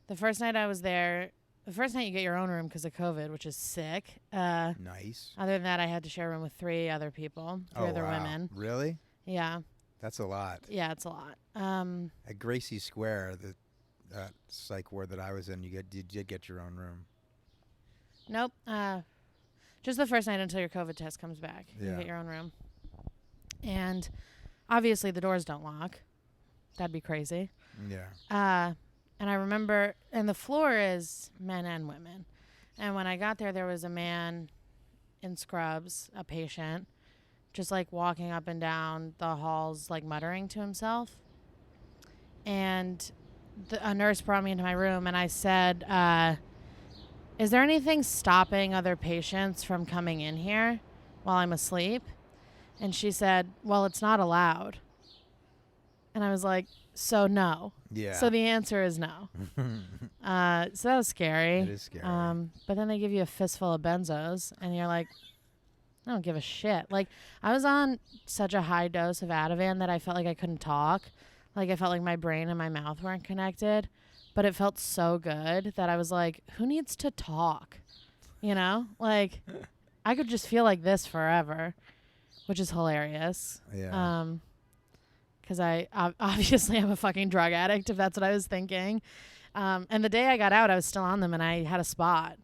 The first night I was there, the first night you get your own room because of COVID, which is sick. Nice. Other than that, I had to share a room with 3 other people, 3 other women. Really? Yeah. That's a lot. Yeah, it's a lot. At Gracie Square, the psych ward that I was in, you did get your own room. Nope. Just the first night until your COVID test comes back. Yeah. You get your own room. And obviously the doors don't lock. That'd be crazy. Yeah. And I remember, and the floor is men and women. And when I got there was a man in scrubs, a patient, just like walking up and down the halls, like muttering to himself. And a nurse brought me into my room and I said, is there anything stopping other patients from coming in here while I'm asleep? And she said, well, it's not allowed. And I was like, so no. Yeah. So the answer is no. So that was scary. It is scary. But then they give you a fistful of benzos and you're like, I don't give a shit. Like, I was on such a high dose of Ativan that I felt like I couldn't talk. Like, I felt like my brain and my mouth weren't connected. but it felt so good that I was like, who needs to talk? You know, like I could just feel like this forever, which is hilarious. Yeah. Because obviously I'm a fucking drug addict, if that's what I was thinking. And the day I got out, I was still on them and I had a spot.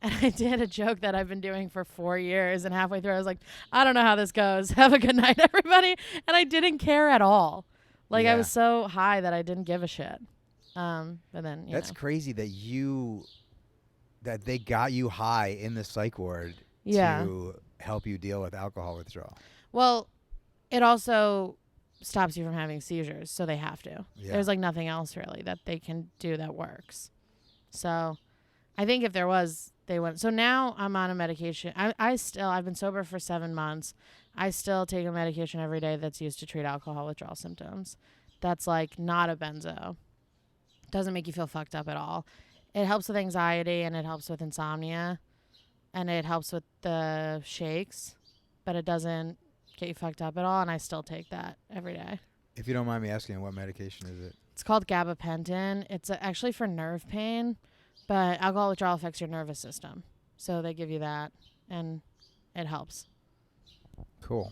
And I did a joke that I've been doing for 4 years. And halfway through, I was like, I don't know how this goes. Have a good night, everybody. And I didn't care at all. Like, I was so high that I didn't give a shit. But then, That's crazy that they got you high in the psych ward to help you deal with alcohol withdrawal. Well, it also stops you from having seizures, so they have to. Yeah. There's like nothing else really that they can do that works. So I think if there was, they wouldn't. So now I'm on a medication. I've been sober for 7 months. I still take a medication every day that's used to treat alcohol withdrawal symptoms. That's like not a benzo. Doesn't make you feel fucked up at all. It helps with anxiety and it helps with insomnia and it helps with the shakes, but it doesn't get you fucked up at all, and I still take that every day. If you don't mind me asking, what medication is it? It's called gabapentin. It's actually for nerve pain, but alcohol withdrawal affects your nervous system. So they give you that, and it helps. Cool.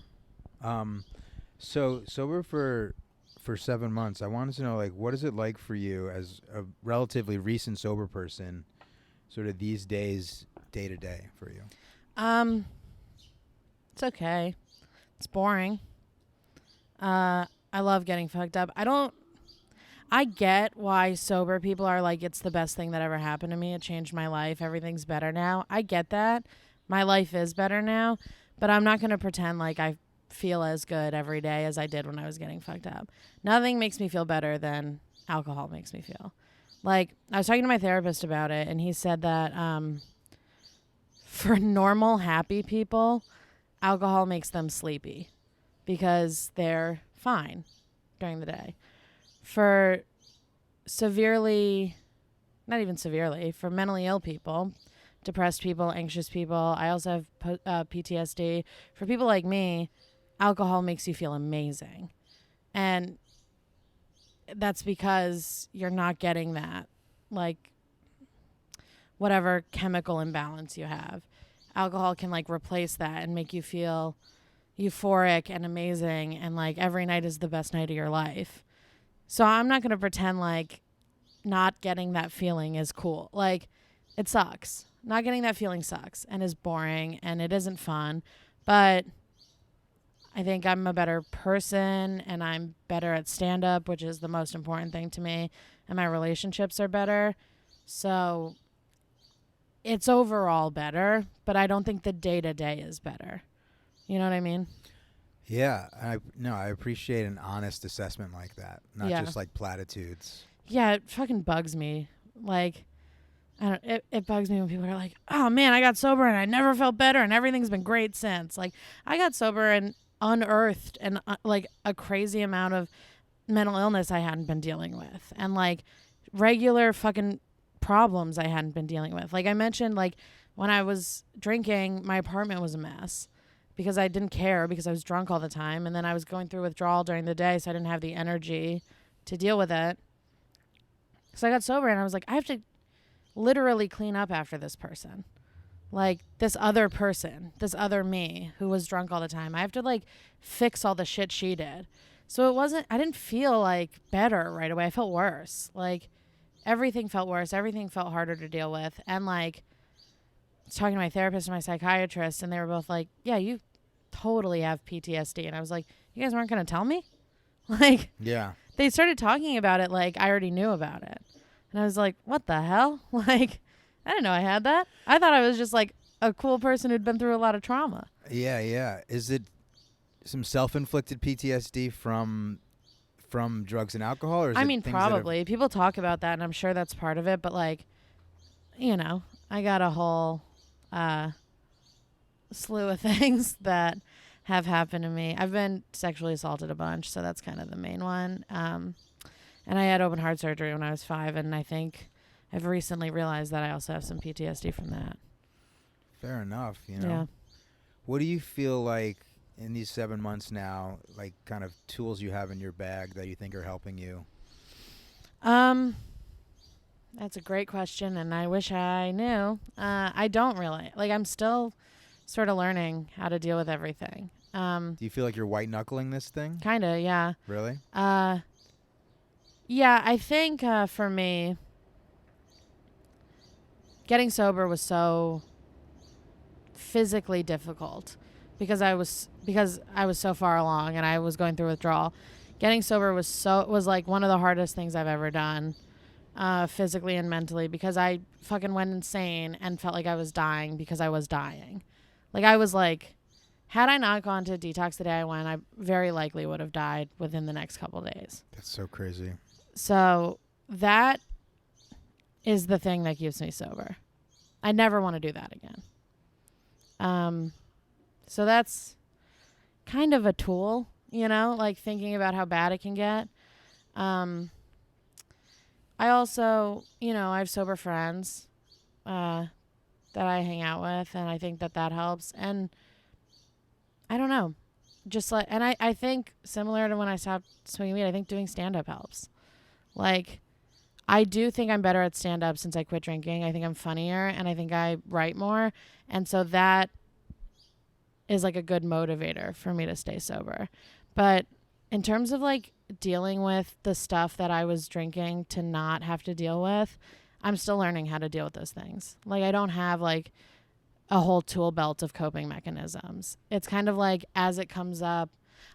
So sober for 7 months, I wanted to know, like, what is it like for you as a relatively recent sober person, sort of these days, day to day for you? It's okay. It's boring. I love getting fucked up. I get why sober people are like, it's the best thing that ever happened to me. It changed my life. Everything's better now. I get that. My life is better now, but I'm not going to pretend like I feel as good every day as I did when I was getting fucked up. Nothing makes me feel better than alcohol makes me feel. Like, I was talking to my therapist about it, and he said that for normal, happy people, alcohol makes them sleepy because they're fine during the day. For not even severely, for mentally ill people, depressed people, anxious people, I also have PTSD. For people like me, alcohol makes you feel amazing. And that's because you're not getting that, like, whatever chemical imbalance you have. Alcohol can like replace that and make you feel euphoric and amazing and like every night is the best night of your life. So I'm not going to pretend like not getting that feeling is cool. Like, it sucks. Not getting that feeling sucks and is boring and it isn't fun. But I think I'm a better person and I'm better at stand-up, which is the most important thing to me. And my relationships are better. So it's overall better, but I don't think the day-to-day is better. You know what I mean? Yeah. I appreciate an honest assessment like that, not just like platitudes. Yeah, it fucking bugs me. Like, it bugs me when people are like, oh man, I got sober and I never felt better and everything's been great since. Like, I got sober and unearthed and like a crazy amount of mental illness I hadn't been dealing with and like regular fucking problems I hadn't been dealing with. Like I mentioned, like when I was drinking, my apartment was a mess because I didn't care because I was drunk all the time. And then I was going through withdrawal during the day, so I didn't have the energy to deal with it. So I got sober and I was like, I have to literally clean up after this person. Like this other person, this other me who was drunk all the time. I have to like fix all the shit she did. So I didn't feel like better right away. I felt worse. Like everything felt worse. Everything felt harder to deal with. And like I was talking to my therapist and my psychiatrist and they were both like, yeah, you totally have PTSD. And I was like, you guys weren't going to tell me? Like, yeah. They started talking about it like I already knew about it. And I was like, what the hell? Like, I didn't know I had that. I thought I was just like a cool person who'd been through a lot of trauma. Yeah, yeah. Is it some self-inflicted PTSD from drugs and alcohol? Or is I it mean, probably. People talk about that, and I'm sure that's part of it. But, like, you know, I got a whole slew of things that have happened to me. I've been sexually assaulted a bunch, so that's kind of the main one. And I had open heart surgery when I was 5, and I think I've recently realized that I also have some PTSD from that. Fair enough, you know. Yeah. What do you feel like in these 7 months now, like kind of tools you have in your bag that you think are helping you? That's a great question, and I wish I knew. I don't really. Like, I'm still sort of learning how to deal with everything. Do you feel like you're white knuckling this thing? Kind of, yeah. Really? Yeah, I think for me, getting sober was so physically difficult because I was so far along and I was going through withdrawal. Getting sober was like one of the hardest things I've ever done, physically and mentally, because I fucking went insane and felt like I was dying because I was dying. Like, I was like, had I not gone to detox the day I went, I very likely would have died within the next couple days. That's so crazy. So that is the thing that keeps me sober. I never want to do that again. So that's kind of a tool, like thinking about how bad it can get. I also, I have sober friends that I hang out with, and I think that helps. And I don't know, just like, and I think similar to when I stopped smoking weed, I think doing stand-up helps. Like, I do think I'm better at stand-up since I quit drinking. I think I'm funnier, and I think I write more. And so that is like a good motivator for me to stay sober. But in terms of like dealing with the stuff that I was drinking to not have to deal with, I'm still learning how to deal with those things. Like, I don't have like a whole tool belt of coping mechanisms. It's kind of like as it comes up.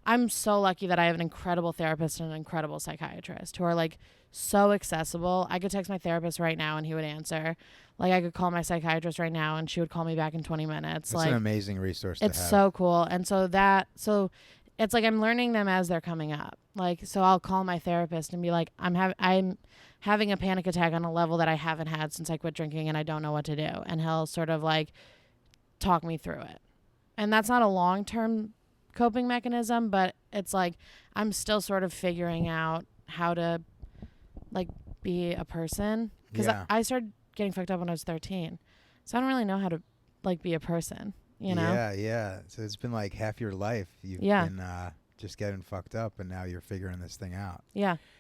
I'm so lucky that I have an incredible therapist and an incredible psychiatrist who are like so accessible. I could text my therapist right now and he would answer. Like, I could call my psychiatrist right now and she would call me back in 20 minutes. It's like, an amazing resource to have. It's so cool. And so it's like I'm learning them as they're coming up. Like, so I'll call my therapist and be like, I'm having a panic attack on a level that I haven't had since I quit drinking and I don't know what to do. And he'll sort of like talk me through it. And that's not a long-term coping mechanism, but it's like I'm still sort of figuring out how to like be a person, because I started getting fucked up when I was 13, so I don't really know how to like be a person, yeah So it's been like half your life you've been just getting fucked up, and now you're figuring this thing out.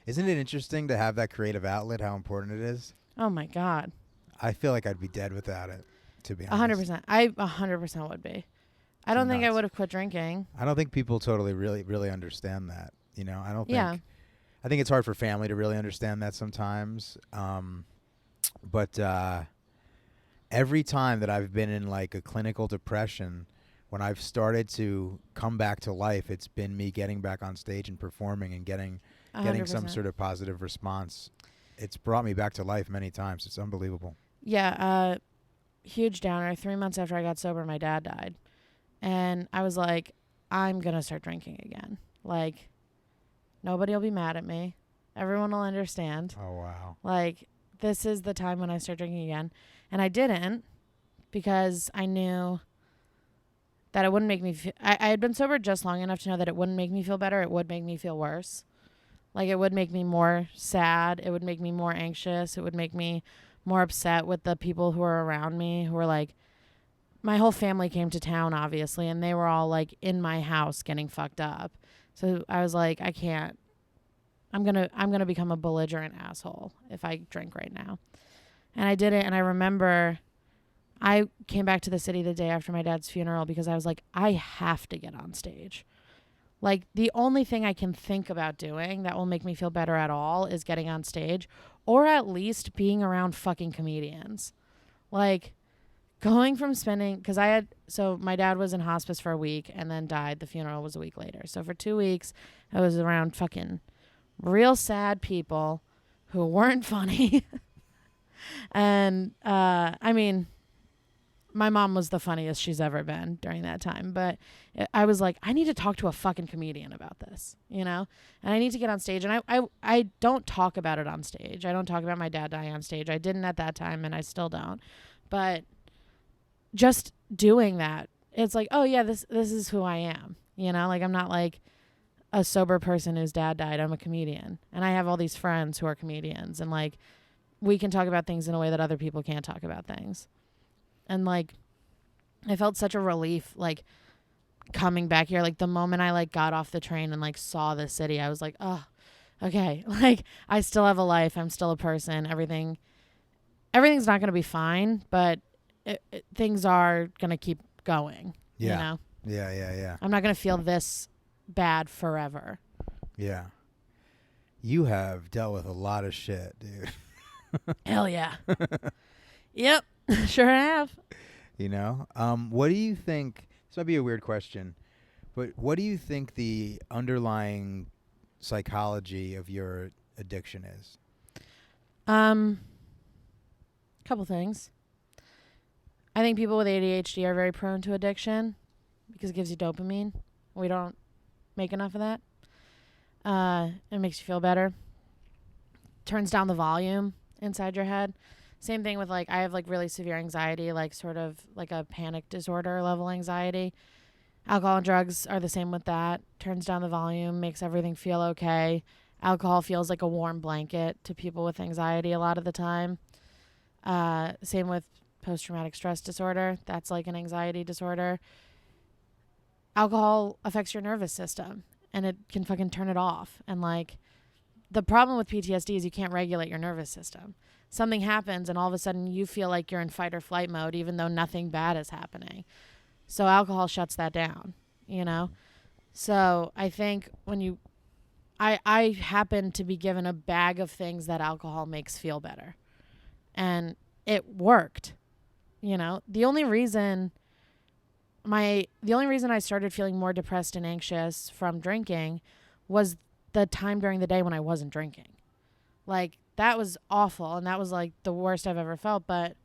Isn't it interesting to have that creative outlet, how important it is? Oh my god, I feel like I'd be dead without it, to be honest. 100%. I 100% would be. I don't think I would have quit drinking. I don't think people totally really understand that. I don't think. I think it's hard for family to really understand that sometimes. But every time that I've been in like a clinical depression, when I've started to come back to life, it's been me getting back on stage and performing and getting 100%. some sort of positive response. It's brought me back to life many times. It's unbelievable. Yeah. Huge downer. 3 months after I got sober, my dad died. And I was like, I'm going to start drinking again. Like, nobody will be mad at me. Everyone will understand. Oh, wow. Like, this is the time when I start drinking again. And I didn't, because I knew that it wouldn't make me feel... I had been sober just long enough to know that it wouldn't make me feel better. It would make me feel worse. Like, it would make me more sad. It would make me more anxious. It would make me more upset with the people who are around me, who are like... My whole family came to town, obviously, and they were all like in my house getting fucked up. So I was like, I can't. I'm gonna become a belligerent asshole if I drink right now. And I did it, and I remember I came back to the city the day after my dad's funeral because I was like, I have to get on stage. Like, the only thing I can think about doing that will make me feel better at all is getting on stage, or at least being around fucking comedians. Like, going from spending, because my dad was in hospice for a week and then died. The funeral was a week later. So for 2 weeks, I was around fucking real sad people who weren't funny. And, I mean, my mom was the funniest she's ever been during that time. But I was like, I need to talk to a fucking comedian about this, And I need to get on stage. And I don't talk about it on stage. I don't talk about my dad dying on stage. I didn't at that time, and I still don't. But just doing that, it's like, oh yeah, this is who I am. Like, I'm not like a sober person whose dad died. I'm a comedian, and I have all these friends who are comedians, and like, we can talk about things in a way that other people can't talk about things. And like, I felt such a relief, like, coming back here. Like, the moment I like got off the train and like saw the city, I was like, oh, okay. Like, I still have a life. I'm still a person. Everything everything's not going to be fine, but things are going to keep going. Yeah. You know? Yeah. I'm not going to feel this bad forever. Yeah. You have dealt with a lot of shit, dude. Hell yeah. Yep. Sure have. You know? What do you think? This might be a weird question, but what do you think the underlying psychology of your addiction is? Couple things. I think people with ADHD are very prone to addiction because it gives you dopamine. We don't make enough of that. It makes you feel better. Turns down the volume inside your head. Same thing with I have really severe anxiety, sort of like a panic disorder level anxiety. Alcohol and drugs are the same with that. Turns down the volume, makes everything feel okay. Alcohol feels like a warm blanket to people with anxiety a lot of the time. Same with post-traumatic stress disorder. That's like an anxiety disorder. Alcohol affects your nervous system and it can fucking turn it off. And the problem with PTSD is you can't regulate your nervous system. Something happens and all of a sudden you feel like you're in fight or flight mode even though nothing bad is happening. So alcohol shuts that down, you know? So I think when I happen to be given a bag of things that alcohol makes feel better. And it worked, you know? The only reason I started feeling more depressed and anxious from drinking was the time during the day when I wasn't drinking. That was awful, and that was the worst I've ever felt. But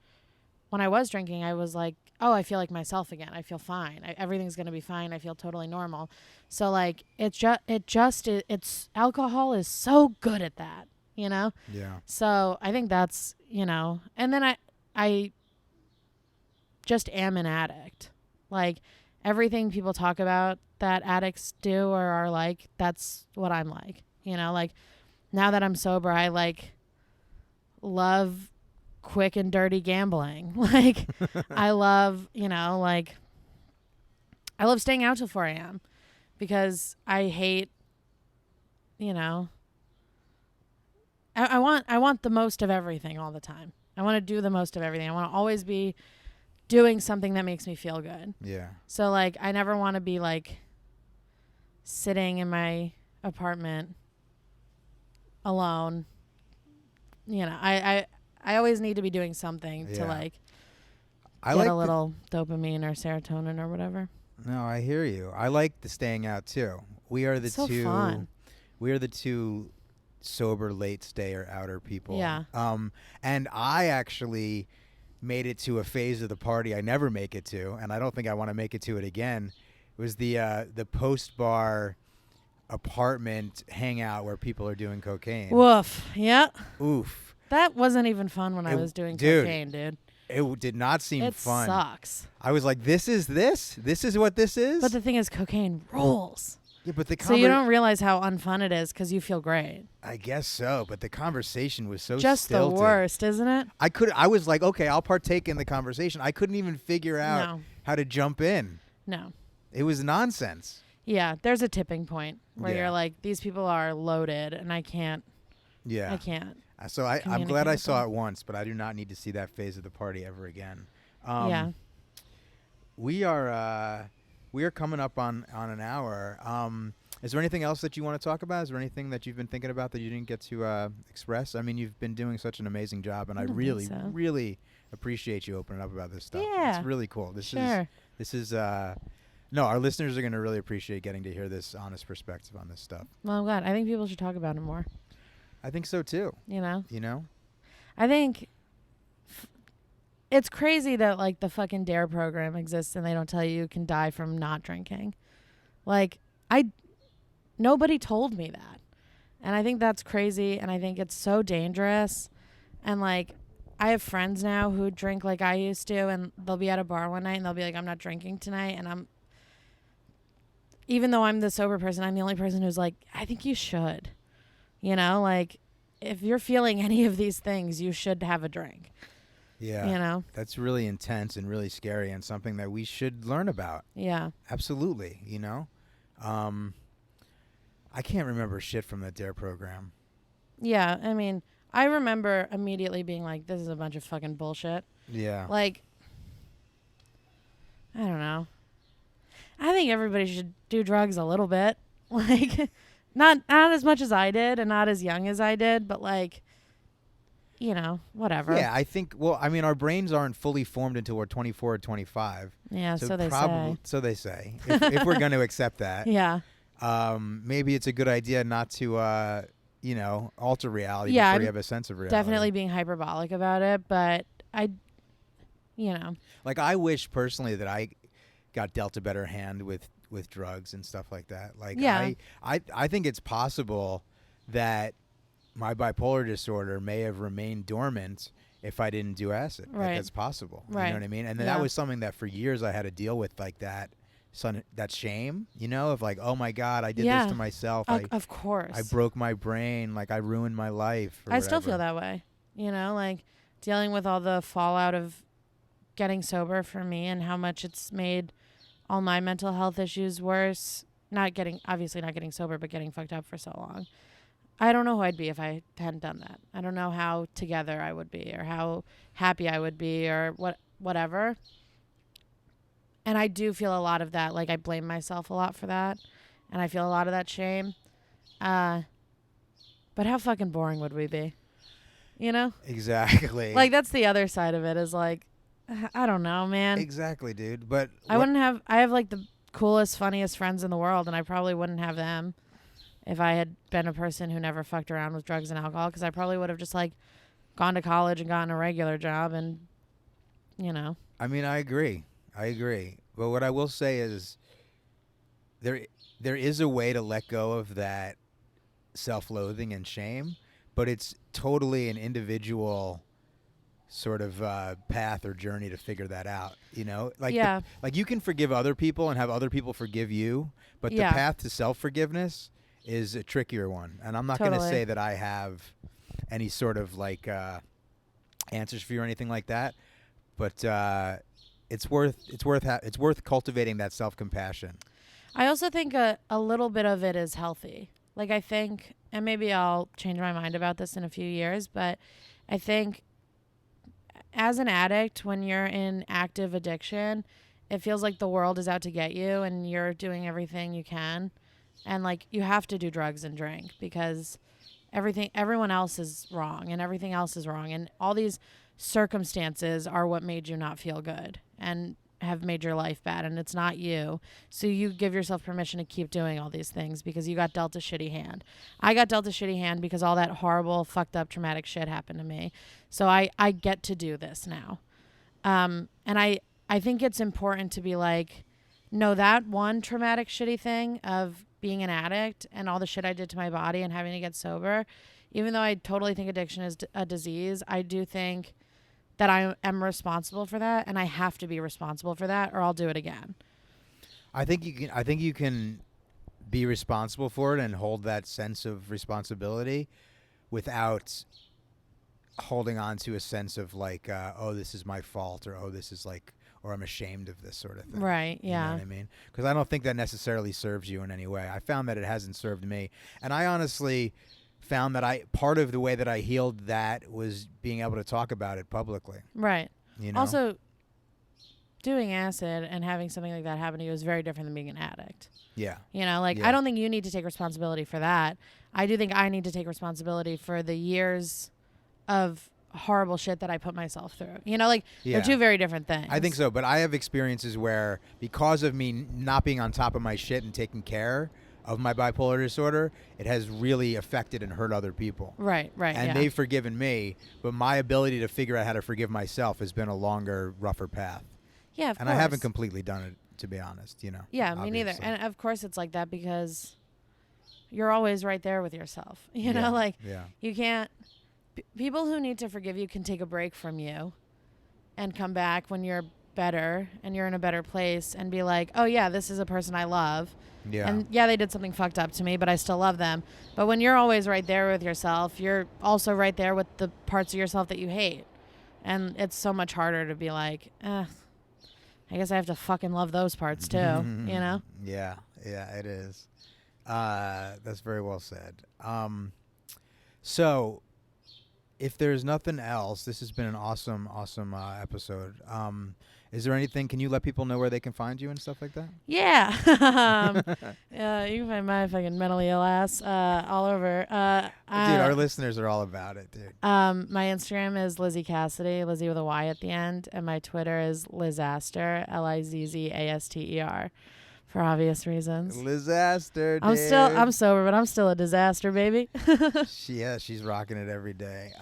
when I was drinking, I was oh, I feel like myself again. I feel fine. Everything's gonna be fine. I feel totally normal. So it's alcohol is so good at that, you know? Yeah. So I think that's, and then I just am an addict. Everything people talk about that addicts do or are that's what I'm like, now that I'm sober, I love quick and dirty gambling. I love, I love staying out till 4 a.m. because I hate, I want the most of everything all the time. I want to do the most of everything. I want to always be doing something that makes me feel good. Yeah. So I never want to be sitting in my apartment alone. I always need to be doing something to get a little dopamine or serotonin or whatever. No, I hear you. I like the staying out too. We are the two. Fun. We are the two sober late stayer outer people. Yeah. And I actually made it to a phase of the party I never make it to, and I don't think I want to make it to it again. It was the post bar apartment hangout where people are doing cocaine. Woof. Yeah. Oof. That wasn't even fun when I was doing cocaine, dude. It did not seem fun. It sucks. I was like, this is what this is? But the thing is, cocaine rules. Yeah, but so you don't realize how unfun it is because you feel great. I guess so, but the conversation was so just stilted. The worst, isn't it? I was like, okay, I'll partake in the conversation. I couldn't even figure out how to jump in. No. It was nonsense. Yeah, there's a tipping point where you're like, these people are loaded, and I can't. Yeah. I can't. So I'm glad I saw it once, but I do not need to see that phase of the party ever again. Yeah. We are coming up on an hour. Is there anything else that you want to talk about? Is there anything that you've been thinking about that you didn't get to express? I mean, you've been doing such an amazing job, and I really, really appreciate you opening up about this stuff. Yeah. It's really cool. This is no, our listeners are going to really appreciate getting to hear this honest perspective on this stuff. Well, I'm glad. I think people should talk about it more. I think so too. You know? I think it's crazy that the fucking DARE program exists and they don't tell you can die from not drinking. Nobody told me that. And I think that's crazy, and I think it's so dangerous. And I have friends now who drink like I used to, and they'll be at a bar one night and they'll be like, I'm not drinking tonight, and even though I'm the sober person, I'm the only person who's like, I think you should. If you're feeling any of these things, you should have a drink. Yeah. That's really intense and really scary and something that we should learn about. Yeah. Absolutely. I can't remember shit from the DARE program. Yeah. I mean, I remember immediately being like, this is a bunch of fucking bullshit. Yeah. Like, I don't know. I think everybody should do drugs a little bit. Like, not as much as I did and not as young as I did, but like, you know, whatever. Yeah, I think, well, I mean, our brains aren't fully formed until we're 24 or 25. Yeah, so they say. So they say. If we're going to accept that. Yeah. Maybe it's a good idea not to, you know, alter reality Yeah, before you have a sense of reality. Definitely being hyperbolic about it, but you know. Like, I wish personally that I got dealt a better hand with drugs and stuff like that. Like, Yeah. I think it's possible that my bipolar disorder may have remained dormant if I didn't do acid. Right. Like, that's possible. Right. You know what I mean? And then Yeah. that was something that for years I had to deal with, like that shame, you know, of like, oh my God, I did Yeah. this to myself. Of course. I broke my brain. Like, I ruined my life. Or I still whatever. feel that way. You know, like dealing with all the fallout of getting sober for me and how much it's made all my mental health issues worse. Obviously not getting sober, but getting fucked up for so long. I don't know who I'd be if I hadn't done that. I don't know how together I would be or how happy I would be or whatever. And I do feel a lot of that. Like, I blame myself a lot for that. And I feel a lot of that shame. But how fucking boring would we be? You know? Exactly. Like, that's the other side of it is like, I don't know, man. Exactly, dude. But I have like the coolest, funniest friends in the world, and I probably wouldn't have them if I had been a person who never fucked around with drugs and alcohol, because I probably would have just like gone to college and gotten a regular job and, you know. I mean, I agree. But what I will say is there is a way to let go of that self-loathing and shame, but it's totally an individual sort of path or journey to figure that out, you know? Like, Yeah. like you can forgive other people and have other people forgive you, but Yeah. the path to self-forgiveness is a trickier one. And I'm not going to Totally. say that I have any sort of like answers for you or anything like that, but it's worth cultivating that self-compassion. I also think a little bit of it is healthy. Like, I think, and maybe I'll change my mind about this in a few years, but I think as an addict, when you're in active addiction, it feels like the world is out to get you and you're doing everything you can. And like, you have to do drugs and drink because everyone else is wrong and everything else is wrong. And all these circumstances are what made you not feel good and have made your life bad, and it's not you. So you give yourself permission to keep doing all these things because you got dealt a shitty hand. I got dealt a shitty hand because all that horrible, fucked up, traumatic shit happened to me. So I get to do this now. And I think it's important to be like, no, that one traumatic, shitty thing of being an addict and all the shit I did to my body and having to get sober, even though I totally think addiction is a disease, I do think that I am responsible for that, and I have to be responsible for that, or I'll do it again. I think you can be responsible for it and hold that sense of responsibility without holding on to a sense of like, oh, this is my fault, or oh, this is like, or I'm ashamed of this sort of thing. Right, yeah. You know what I mean? Because I don't think that necessarily serves you in any way. I found that it hasn't served me. And I honestly found that part of the way that I healed that was being able to talk about it publicly. Right. You know? Also, doing acid and having something like that happen to you is very different than being an addict. Yeah. You know, like, Yeah. I don't think you need to take responsibility for that. I do think I need to take responsibility for the years of horrible shit that I put myself through. You know, like, they're two very different things. I think so, but I have experiences where because of me not being on top of my shit and taking care of my bipolar disorder, it has really affected and hurt other people. Right, And they've forgiven me, but my ability to figure out how to forgive myself has been a longer, rougher path. Yeah, of course. And I haven't completely done it, to be honest, you know. Yeah, me neither. obviously. And of course it's like that because you're always right there with yourself. You know, like, you can't... people who need to forgive you can take a break from you and come back when you're better and you're in a better place and be like, oh yeah, this is a person I love. Yeah. And yeah, they did something fucked up to me, but I still love them. But when you're always right there with yourself, you're also right there with the parts of yourself that you hate. And it's so much harder to be like, I guess I have to fucking love those parts too, you know? Yeah, it is. That's very well said. So if there's nothing else, this has been an awesome episode. Is there anything? Can you let people know where they can find you and stuff like that? Yeah. You can find my fucking mentally ill ass all over. Dude, our listeners are all about it, dude. My Instagram is Lizzy Cassidy, Lizzy with a Y at the end, and my Twitter is Lizaster, Lizzzaster, for obvious reasons. Lizaster, dude. I'm sober, but I'm still a disaster, baby. She's rocking it every day.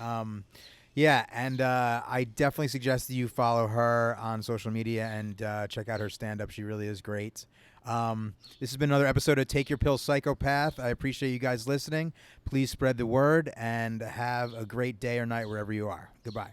Yeah, and I definitely suggest that you follow her on social media and check out her stand-up. She really is great. This has been another episode of Take Your Pills Psychopath. I appreciate you guys listening. Please spread the word and have a great day or night wherever you are. Goodbye.